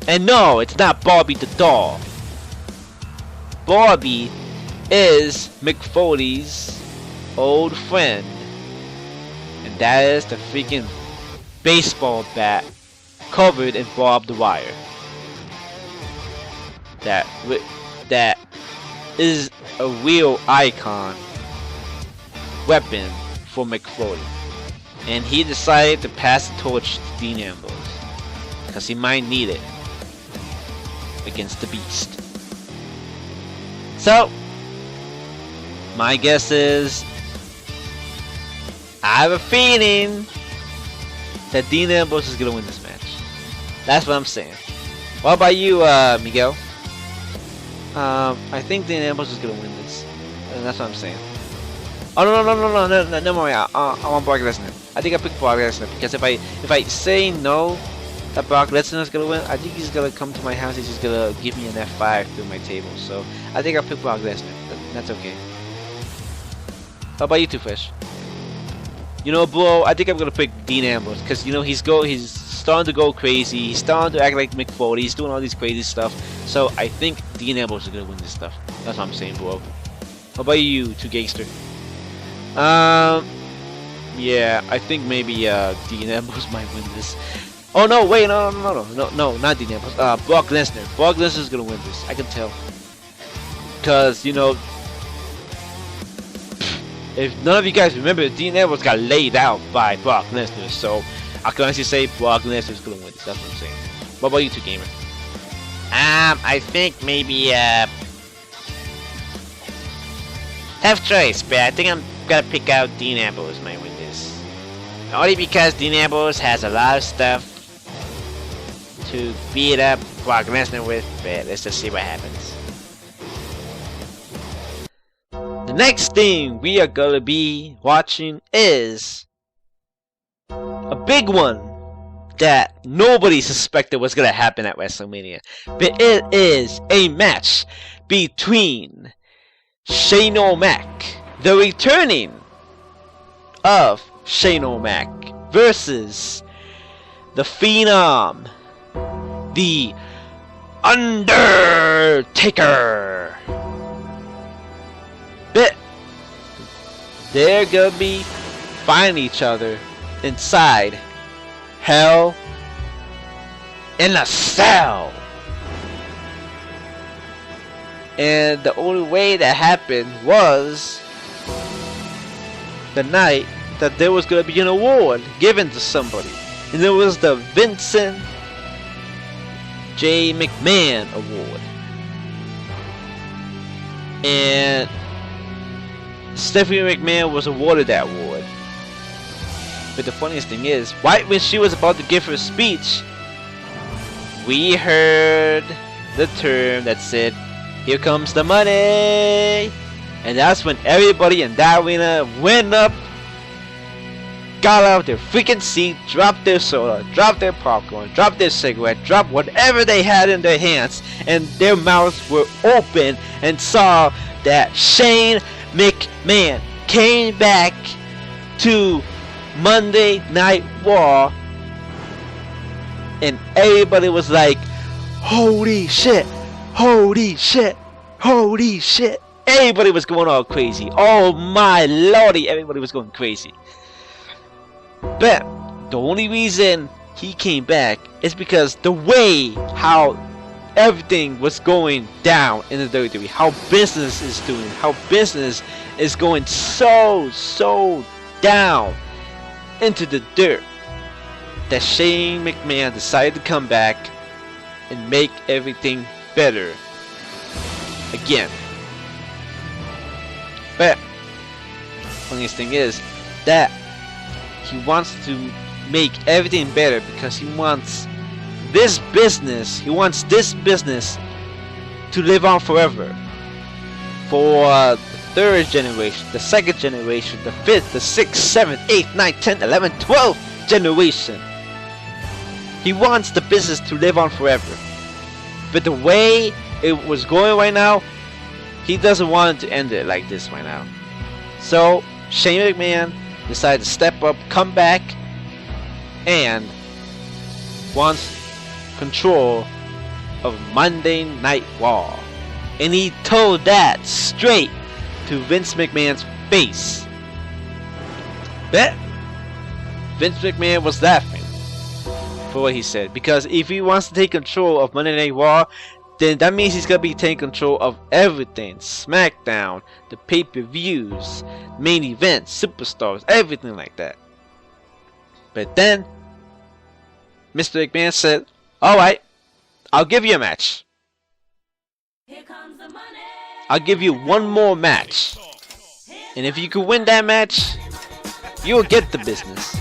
And no, it's not Barbie the doll. Barbie is Mick Foley's old friend. And that is the freaking baseball bat covered in barbed wire. That is a real icon weapon for Mick Foley. And he decided to pass the torch to Dean Ambrose, because he might need it against the Beast. So, my guess is, I have a feeling that Dean Ambrose is going to win this match. That's what I'm saying. What about you, Miguel? I think Dean Ambrose is going to win this. And that's what I'm saying. Oh no more. I want Brock Lesnar. I think I picked Brock Lesnar because if I say no that Brock Lesnar is gonna win, I think he's gonna come to my house. He's just gonna give me an F5 through my table. So I think I'll pick Brock Lesnar. That's okay. How about you two, Fish? You know, bro, I think I'm gonna pick Dean Ambrose because you know he's starting to go crazy. He's starting to act like Mick Foley. He's doing all these crazy stuff. So I think Dean Ambrose is gonna win this stuff. That's what I'm saying, bro. How about you, two gangster? Yeah, I think maybe Dean Ambrose might win this. Oh no, wait, no, not Dean Ambrose. Brock Lesnar. Brock Lesnar is gonna win this. I can tell. Cause you know, if none of you guys remember, Dean Ambrose got laid out by Brock Lesnar. So I can honestly say Brock Lesnar is gonna win this. That's what I'm saying. What about you two, gamer? I think maybe tough choice, but I think I'm gonna pick out Dean Ambrose might win this. Only because Dean Ambrose has a lot of stuff to beat up Brock Lesnar with, but let's just see what happens. The next thing we are gonna be watching is a big one that nobody suspected was gonna happen at WrestleMania, but it is a match between Shane O'Mac, the returning of Shane O'Mac, versus the Phenom, the Undertaker. But they're gonna be fighting each other inside Hell in a Cell. And the only way that happened was the night that there was going to be an award given to somebody. And it was the Vincent J. McMahon Award. And Stephanie McMahon was awarded that award. But the funniest thing is, right when she was about to give her speech, we heard the term that said, "Here comes the money!" And that's when everybody in that arena went up, got out of their freaking seat, dropped their soda, dropped their popcorn, dropped their cigarette, dropped whatever they had in their hands, and their mouths were open and saw that Shane McMahon came back to Monday Night Raw, and everybody was like, "Holy shit! Holy shit! Holy shit!" Everybody was going all crazy. Oh my lordy, everybody was going crazy. But the only reason he came back is because the way how everything was going down in the WWE, how business is doing, how business is going so down into the dirt, that Shane McMahon decided to come back and make everything better again. But funniest thing is that he wants to make everything better because he wants this business, he wants this business to live on forever. For the third generation, the second generation, the fifth, the sixth, seventh, eighth, ninth, 10th, 11th, 12th generation. He wants the business to live on forever. But the way it was going right now, he doesn't want to end it like this right now. So Shane McMahon decided to step up, come back, and wants control of Monday Night Raw. And he told that straight to Vince McMahon's face. Bet Vince McMahon was laughing for what he said, because if he wants to take control of Monday Night Raw, then that means he's gonna be taking control of everything. SmackDown, the pay-per-views, main events, superstars, everything like that. But then Mr. McMahon said, alright, I'll give you a match. Here comes the money. I'll give you one more match. And if you can win that match, you'll get the business.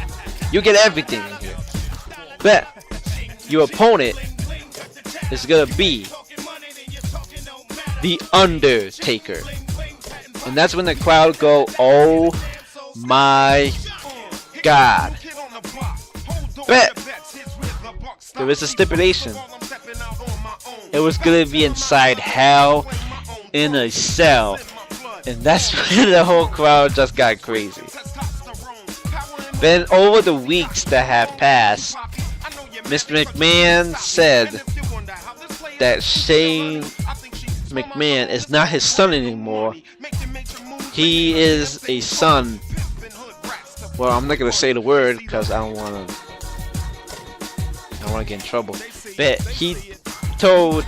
You'll get everything in here. But your opponent is gonna be The Undertaker. And that's when the crowd go, oh my god. But there was a stipulation. It was gonna be inside Hell in a Cell. And that's when the whole crowd just got crazy. Then over the weeks that have passed, Mr. McMahon said that Shane McMahon is not his son anymore. He is a son. Well, I'm not gonna say the word because I don't wanna get in trouble. But he told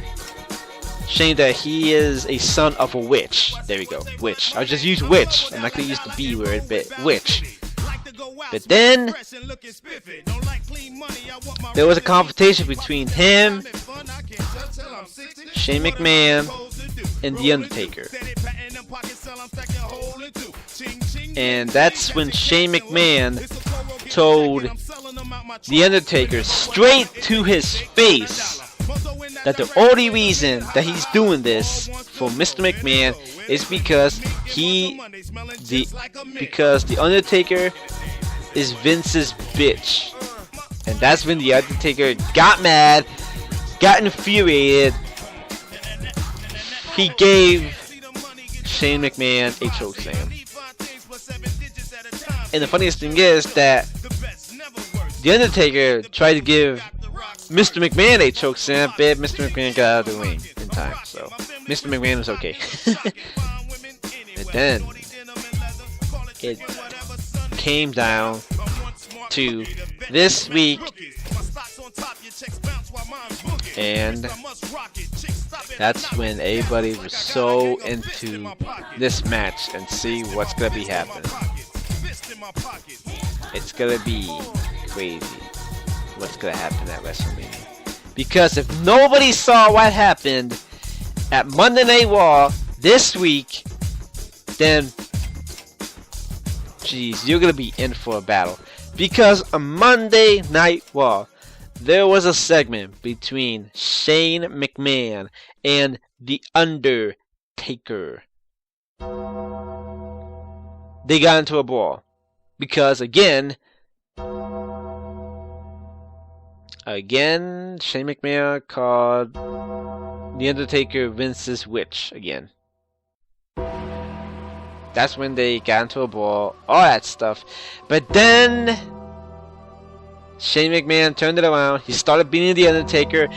Shane that he is a son of a witch. There we go, witch. I'll just use witch. I'm not gonna use the B word, but witch. But then there was a confrontation between him, Shane McMahon, and The Undertaker. And that's when Shane McMahon told The Undertaker straight to his face that the only reason that he's doing this for Mr. McMahon is because The Undertaker is Vince's bitch. And that's when The Undertaker got mad, got infuriated. He gave Shane McMahon a chokeslam. And the funniest thing is that The Undertaker tried to give Mr. McMahon a chokeslam, but Mr. McMahon got out of the ring in time, so Mr. McMahon was okay. And then it came down to this week, and that's when everybody was so into this match and see what's gonna be happening. It's gonna be crazy what's gonna happen at WrestleMania, because if nobody saw what happened at Monday Night Raw this week, then jeez, you're gonna be in for a battle. Because on Monday Night Raw, there was a segment between Shane McMahon and The Undertaker. They got into a brawl. Because again, Shane McMahon called The Undertaker Vince's witch again. That's when they got into a brawl, all that stuff. But then Shane McMahon turned it around. He started beating The Undertaker,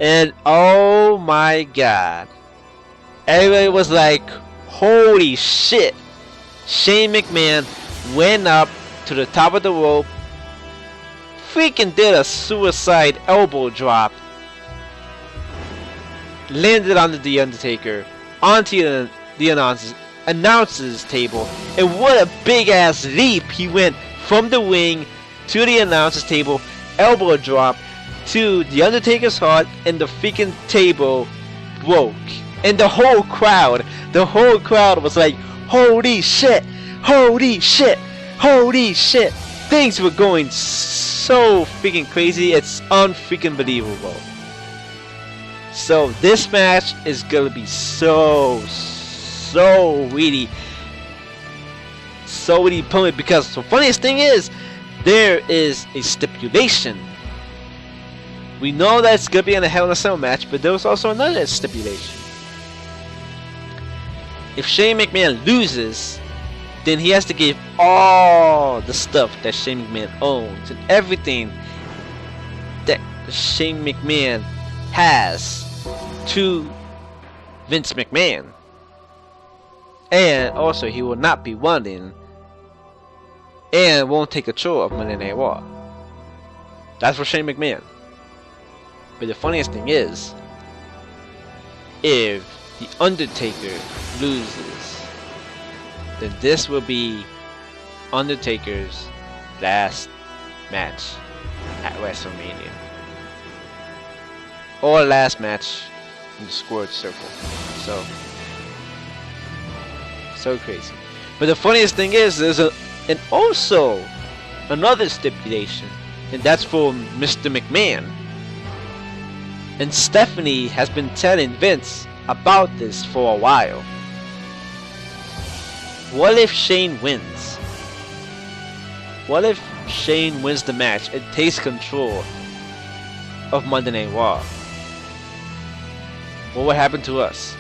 and oh my god, everybody was like, holy shit. Shane McMahon went up to the top of the rope, freaking did a suicide elbow drop, landed on The Undertaker, onto the announcer's table, and what a big ass leap he went from the ring to the announcer's table, elbow drop to The Undertaker's heart, and the freaking table broke. And the whole crowd was like, holy shit, holy shit, holy shit, things were going so freaking crazy, it's unfreaking believable. So this match is gonna be so really pumping, because the funniest thing is there is a stipulation. We know that it's gonna be in a Hell in a Cell match, but there was also another stipulation. If Shane McMahon loses, then he has to give all the stuff that Shane McMahon owns and everything that Shane McMahon has to Vince McMahon. And also he will not be winning and won't take control of Monday Night Raw. That's for Shane McMahon. But the funniest thing is, if The Undertaker loses, then this will be Undertaker's last match at WrestleMania. Or last match in the squared circle. So crazy. But the funniest thing is, there's also another stipulation, and that's for Mr. McMahon. And Stephanie has been telling Vince about this for a while. What if Shane wins? What if Shane wins the match and takes control of Monday Night Raw? What would happen to us?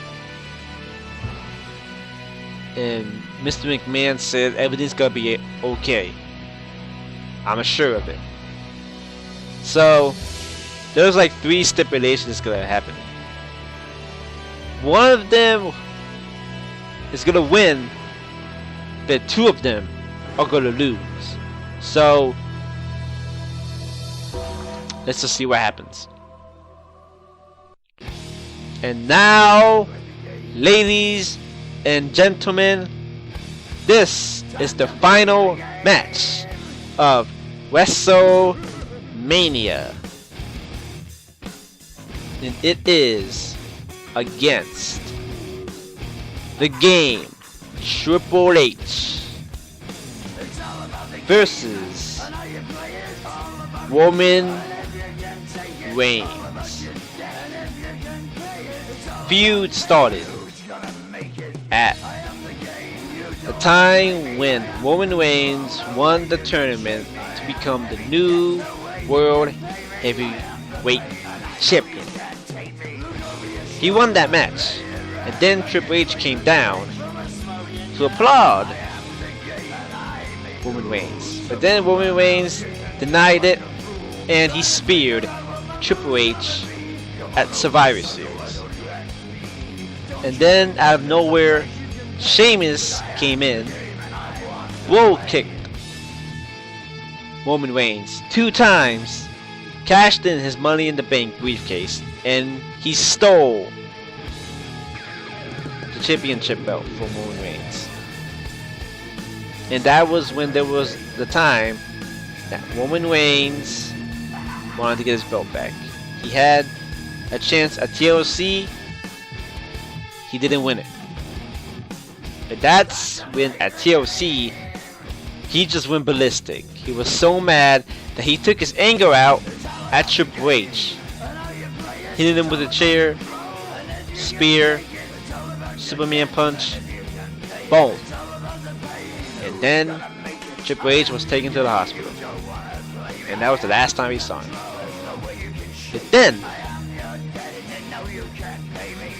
And Mr. McMahon said everything's gonna be okay. I'm sure of it. So there's like 3 stipulations gonna happen. One of them is gonna win, but 2 of them are gonna lose. So let's just see what happens. And now, ladies and gentlemen, this is the final match of WrestleMania. And it is against the Game Triple H versus Roman Reigns. Feud started at the time when Roman Reigns won the tournament to become the new World Heavyweight Champion. He won that match, and then Triple H came down to applaud Roman Reigns. But then Roman Reigns denied it, and he speared Triple H at Survivor Series. And then out of nowhere, Sheamus came in, roll kicked Roman Reigns 2 times, cashed in his Money in the Bank briefcase, and he stole the championship belt from Roman Reigns. And that was when there was the time that Roman Reigns wanted to get his belt back. He had a chance at TLC. He didn't win it. But that's when at TLC, he just went ballistic. He was so mad that he took his anger out at Triple H. Hitting him with a chair, spear, Superman punch, boom. And then Triple H was taken to the hospital. And that was the last time he saw him. But then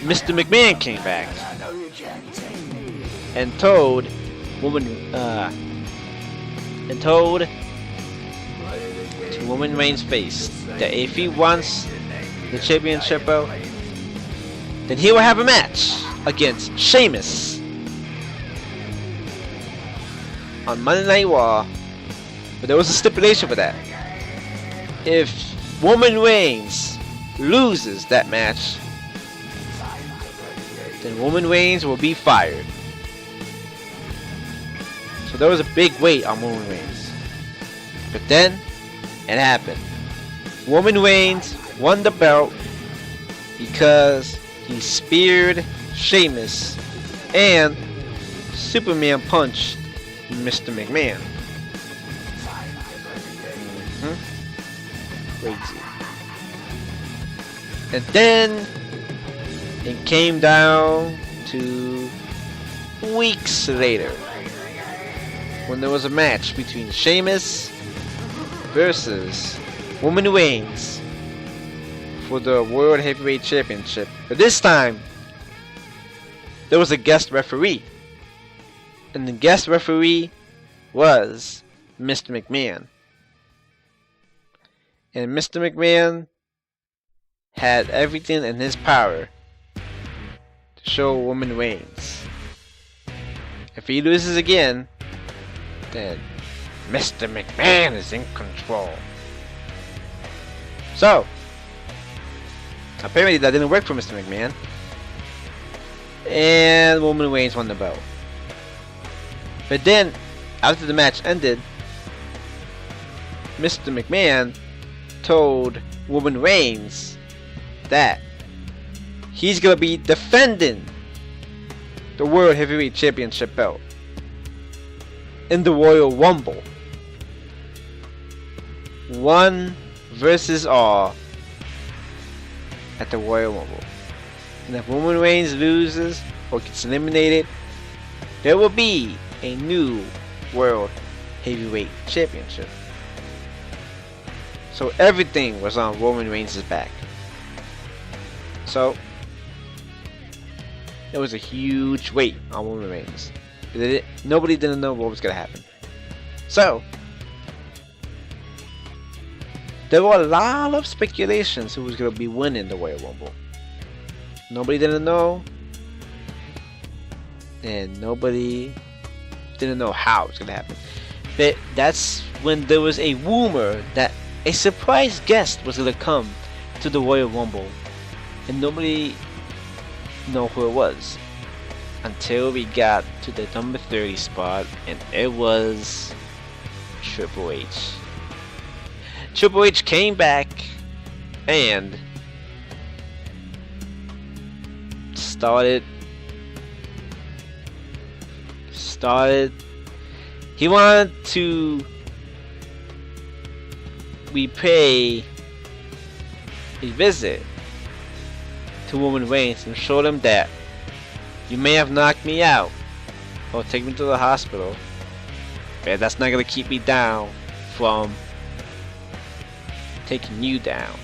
Mr. McMahon came back and told to Roman Reigns' face that if he wants the championship belt, then he will have a match against Sheamus on Monday Night Raw. But there was a stipulation for that. If Roman Reigns loses that match, then Roman Reigns will be fired. So there was a big weight on Roman Reigns. But then, it happened. Roman Reigns won the belt because he speared Sheamus and Superman punched Mr. McMahon. Crazy. And then it came down to weeks later when there was a match between Sheamus versus Roman Reigns for the World Heavyweight Championship. But this time there was a guest referee, and the guest referee was Mr. McMahon. And Mr. McMahon had everything in his power to show Roman Reigns. If he loses again, then Mr. McMahon is in control. So, apparently that didn't work for Mr. McMahon. And Roman Reigns won the belt. But then, after the match ended, Mr. McMahon told Roman Reigns that he's gonna be defending the World Heavyweight Championship belt in the Royal Rumble. 1 versus all at the Royal Rumble. And if Roman Reigns loses or gets eliminated, there will be a new World Heavyweight Championship. So everything was on Roman Reigns' back. So it was a huge weight on Roman Reigns. Nobody didn't know what was going to happen. So there were a lot of speculations who was going to be winning the Royal Rumble. Nobody didn't know, and nobody didn't know how it was going to happen. But that's when there was a rumor that a surprise guest was going to come to the Royal Rumble, and nobody knew who it was until we got to the number 30 spot, and it was Triple H. Triple H came back and started. He wanted to repay a visit to Roman Reigns and show them that you may have knocked me out or take me to the hospital, but that's not gonna keep me down from taking you down.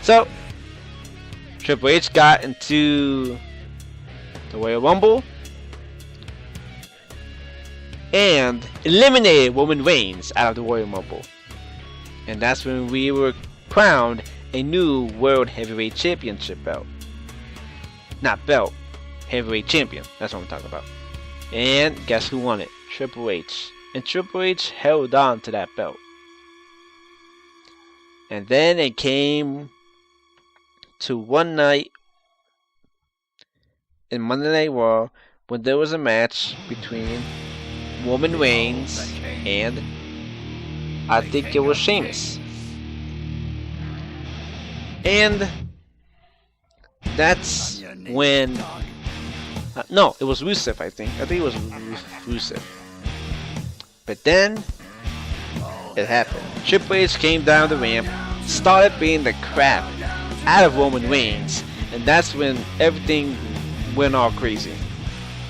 So Triple H got into the Royal Rumble and eliminated Roman Reigns out of the Royal Rumble. And that's when we were crowned a new World Heavyweight Championship belt. Not belt, Heavyweight Champion. That's what I'm talking about. And guess who won it? Triple H. And Triple H held on to that belt. And then it came to one night in Monday Night Raw when there was a match between Roman Reigns and I think it was Sheamus. And that's when no, it was Rusev, I think it was Rusev. But then it happened. Triple H came down the ramp, started beating the crap out of Roman Reigns, and that's when everything went all crazy.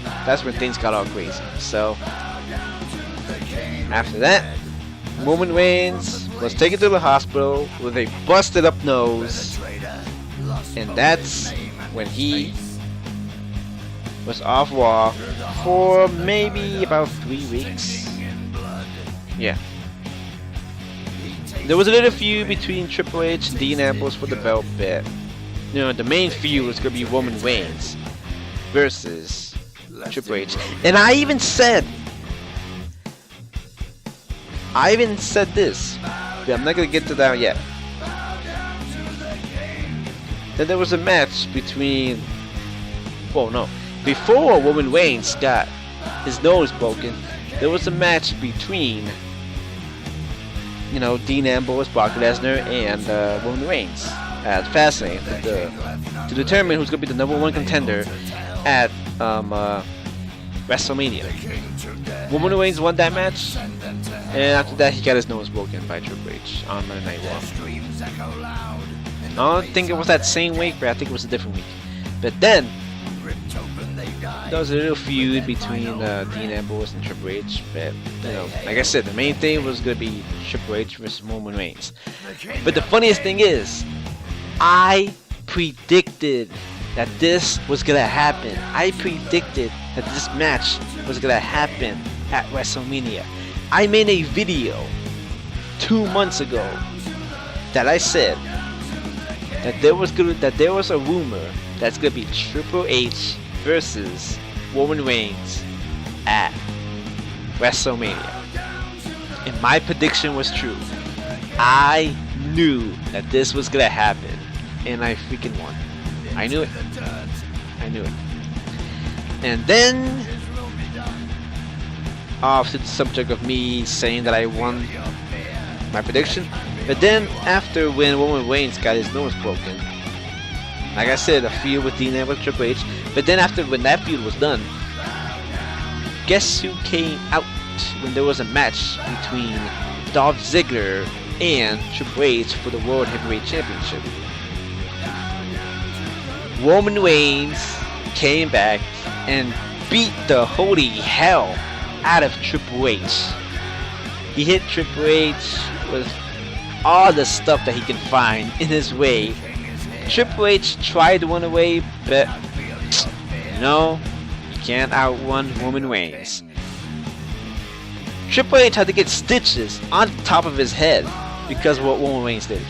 That's when things got all crazy. So after that, Roman Reigns was taken to the hospital with a busted up nose, and that's when he was off Raw for maybe about 3 weeks. Yeah. There was a little feud between Triple H and Dean Ambrose for the belt, but you know, the main feud was gonna be Roman Reigns versus Triple H. And I even said this, but I'm not gonna get to that yet. Then there was a match between, oh no, before Roman Reigns got his nose broken, there was a match between, you know, Dean Ambrose, Brock Lesnar, and Roman Reigns at Fastlane to determine who's gonna be the #1 contender at Wrestlemania. Roman Reigns won that match, And after that, he got his nose broken by Triple H on Monday Night Raw. I don't think it was that same week, but I think it was a different week. But then, there was a little feud between Dean Ambrose and Triple H. But, you know, like I said, the main thing was going to be Triple H versus Roman Reigns. But the funniest thing is, I predicted that this was going to happen. I predicted that this match was going to happen at WrestleMania. I made a video 2 months ago that I said that there was a rumor that's gonna be Triple H versus Roman Reigns at WrestleMania, and my prediction was true. I knew that this was gonna happen, and I freaking won. I knew it. I knew it. And then, off to the subject of me saying that I won my prediction. But then, after when Roman Reigns got his nose broken, like I said, a feud with Dean Ambrose, Triple H. But then after when that feud was done, guess who came out when there was a match between Dolph Ziggler and Triple H for the World Heavyweight Championship? Roman Reigns came back and beat the holy hell out of Triple H. He hit Triple H with all the stuff that he can find in his way. Triple H tried to run away, but no, you can't outrun Roman Reigns. Triple H had to get stitches on top of his head because of what Roman Reigns did.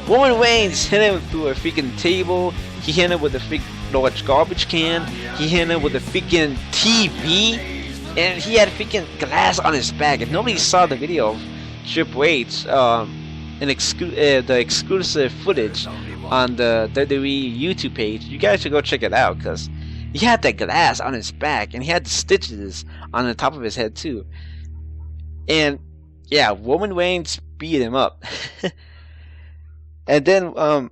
Roman Reigns hit him through a freaking table. He hit him with a freaking large garbage can. He hit him with a freaking TV. And he had freaking glass on his back. If nobody saw the video of Triple H, the exclusive footage on the WWE YouTube page, you guys should go check it out, because he had that glass on his back and he had the stitches on the top of his head too. And yeah, Roman Reigns beat him up. And then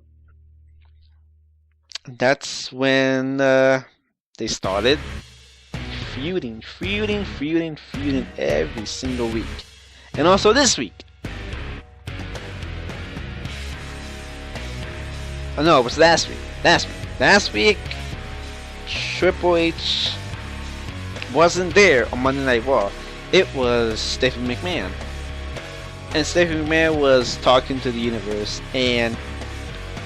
that's when they started feuding every single week. And also this week. Oh no, it was last week. Last week, Triple H wasn't there on Monday Night Raw. It was Stephanie McMahon. And Stephanie McMahon was talking to the universe, and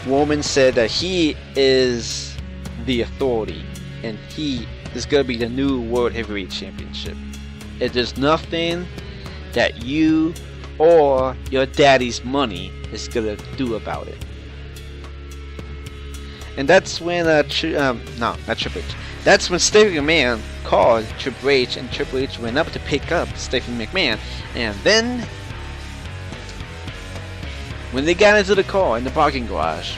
Roman said that he is the authority, and he is going to be the new World Heavyweight Championship. If there's nothing that you or your daddy's money is going to do about it. And that's when not Triple H. That's when Stephanie McMahon called Triple H, and Triple H went up to pick up Stephanie McMahon. And then, when they got into the car in the parking garage,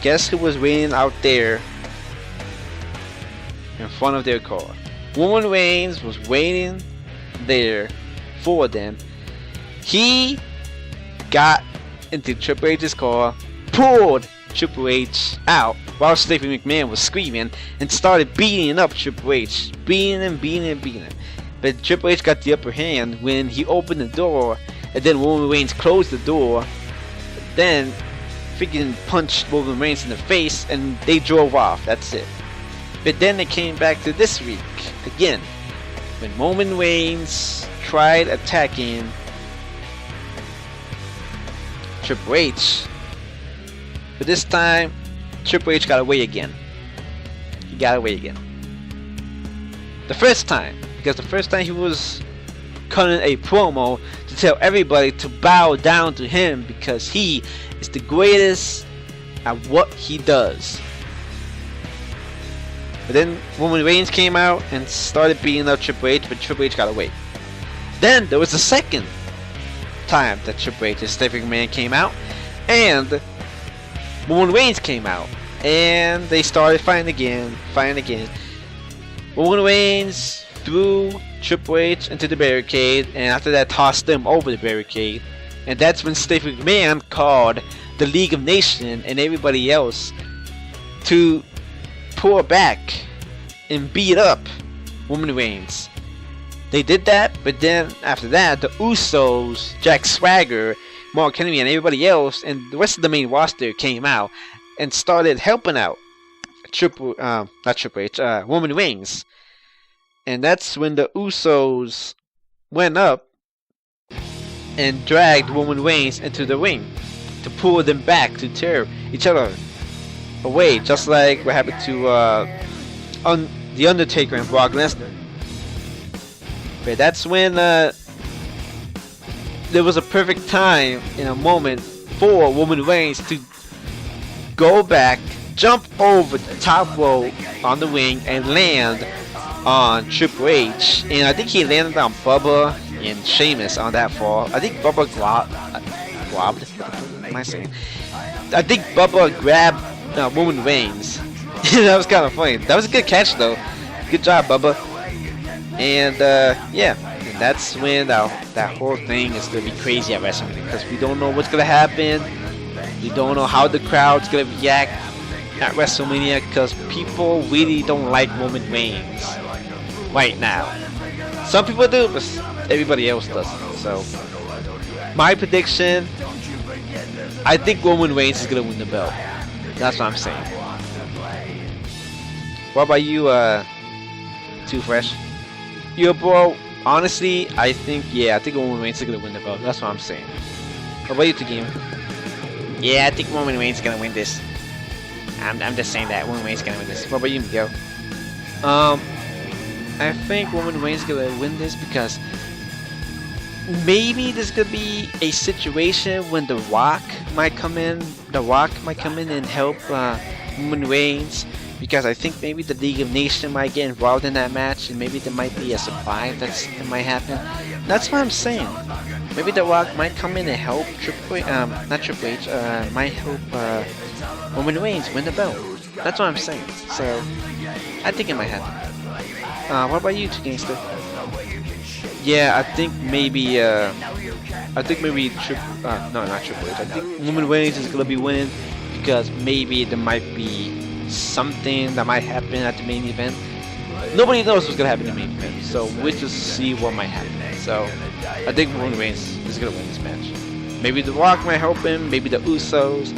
guess who was waiting out there in front of their car? Roman Reigns was waiting there for them. He got into Triple H's car, pulled Triple H out while Stephanie McMahon was screaming, and started beating up Triple H. Beating him. But Triple H got the upper hand when he opened the door, and then Roman Reigns closed the door. Then freaking punched Roman Reigns in the face, and they drove off. That's it. But then they came back to this week again, when Roman Reigns tried attacking Triple H. But this time, Triple H got away again. He got away again. The first time, because the first time he was cutting a promo to tell everybody to bow down to him because he is the greatest at what he does. But then Roman Reigns came out and started beating up Triple H, but Triple H got away. Then there was the second time that Triple H and Stephanie McMahon came out, and Roman Reigns came out, and they started fighting again. Roman Reigns threw Triple H into the barricade, and after that tossed them over the barricade. And that's when Stephanie McMahon called the League of Nations and everybody else to pull back and beat up Roman Reigns. they did that, but then after that, the Usos, Jack Swagger, Mark Henry, and everybody else, and the rest of the main roster came out and started helping out not Triple H, Roman Reigns. And that's when the Usos went up and dragged Roman Reigns into the ring to pull them back, to tear each other away, just like what happened to The Undertaker and Brock Lesnar. But that's when there was a perfect time in a moment for Roman Reigns to go back, jump over the top rope on the ring, and land on Triple H. And I think he landed on Bubba and Sheamus on that fall. I think Bubba grabbed. What am I saying? I think Bubba grabbed Roman Reigns. That was kind of funny. That was a good catch, though. Good job, Bubba. And yeah, and that's when that whole thing is gonna be crazy at WrestleMania, because we don't know what's gonna happen. We don't know how the crowd's gonna react at WrestleMania, because people really don't like Roman Reigns right now. Some people do, but everybody else doesn't. So my prediction, I think Roman Reigns is gonna win the belt. That's what I'm saying. What about you, Too Fresh? Yo, bro, honestly, I think Roman Reigns is gonna win the belt. That's what I'm saying. What about you, Game? Yeah, I think Roman Reigns is gonna win this. I'm just saying that Roman Reigns is gonna win this. What about you, Miguel? I think Roman Reigns is gonna win this because maybe there's gonna be a situation when The Rock might come in. The Rock might come in and help Roman Reigns, because I think maybe the League of Nations might get involved in that match, and maybe there might be a surprise that might happen. That's what I'm saying. Maybe The Rock might come in and help might help Roman Reigns win the belt. That's what I'm saying. So I think it might happen. What about you, Gangster? Yeah, I think maybe not Triple H. I think Roman Reigns is gonna be winning, because maybe there might be something that might happen at the main event. Nobody knows what's gonna happen in the main event, so we'll just see what might happen. So I think Roman Reigns is gonna win this match. Maybe The Rock might help him, maybe the Usos,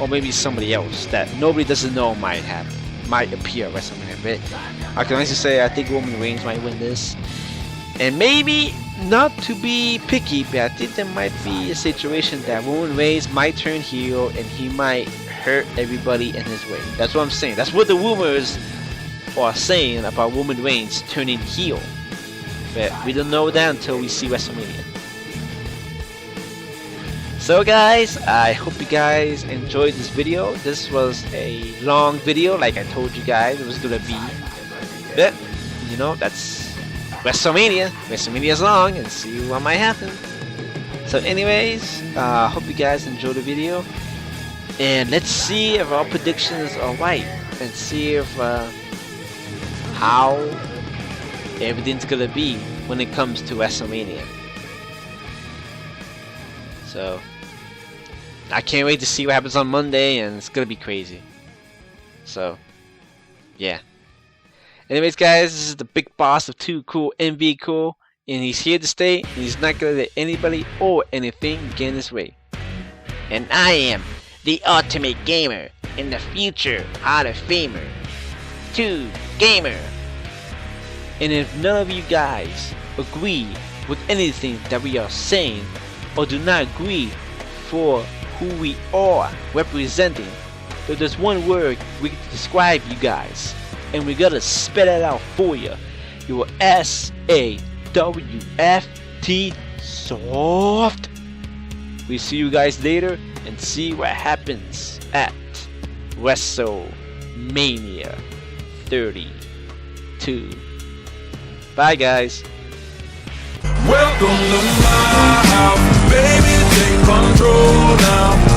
or maybe somebody else that nobody doesn't know might appear at WrestleMania. But I can honestly say I think Roman Reigns might win this. And maybe, not to be picky, but I think there might be a situation that Roman Reigns might turn heel and he might hurt everybody in his way. That's what I'm saying. That's what the rumors are saying about Roman Reigns turning heel. But we don't know that until we see WrestleMania. So guys, I hope you guys enjoyed this video. This was a long video, like I told you guys it was gonna be. But, you know, that's WrestleMania. WrestleMania is long, and see what might happen. So anyways, hope you guys enjoyed the video. And let's see if our predictions are right, and see if how everything's gonna be when it comes to WrestleMania. So I can't wait to see what happens on Monday, and it's gonna be crazy. So yeah. Anyways guys, this is the big boss of Too Cool, MV Cool, and he's here to stay, and he's not gonna let anybody or anything get in his way. And I am the ultimate gamer in the future Hall of Famer, 2 Gamer. And if none of you guys agree with anything that we are saying, or do not agree for who we are representing, but there's one word we can describe you guys, and we gotta spell it out for you. You are SAWFT soft. We see you guys later, and see what happens at WrestleMania 32. Bye guys. Welcome to my house, baby, take control now.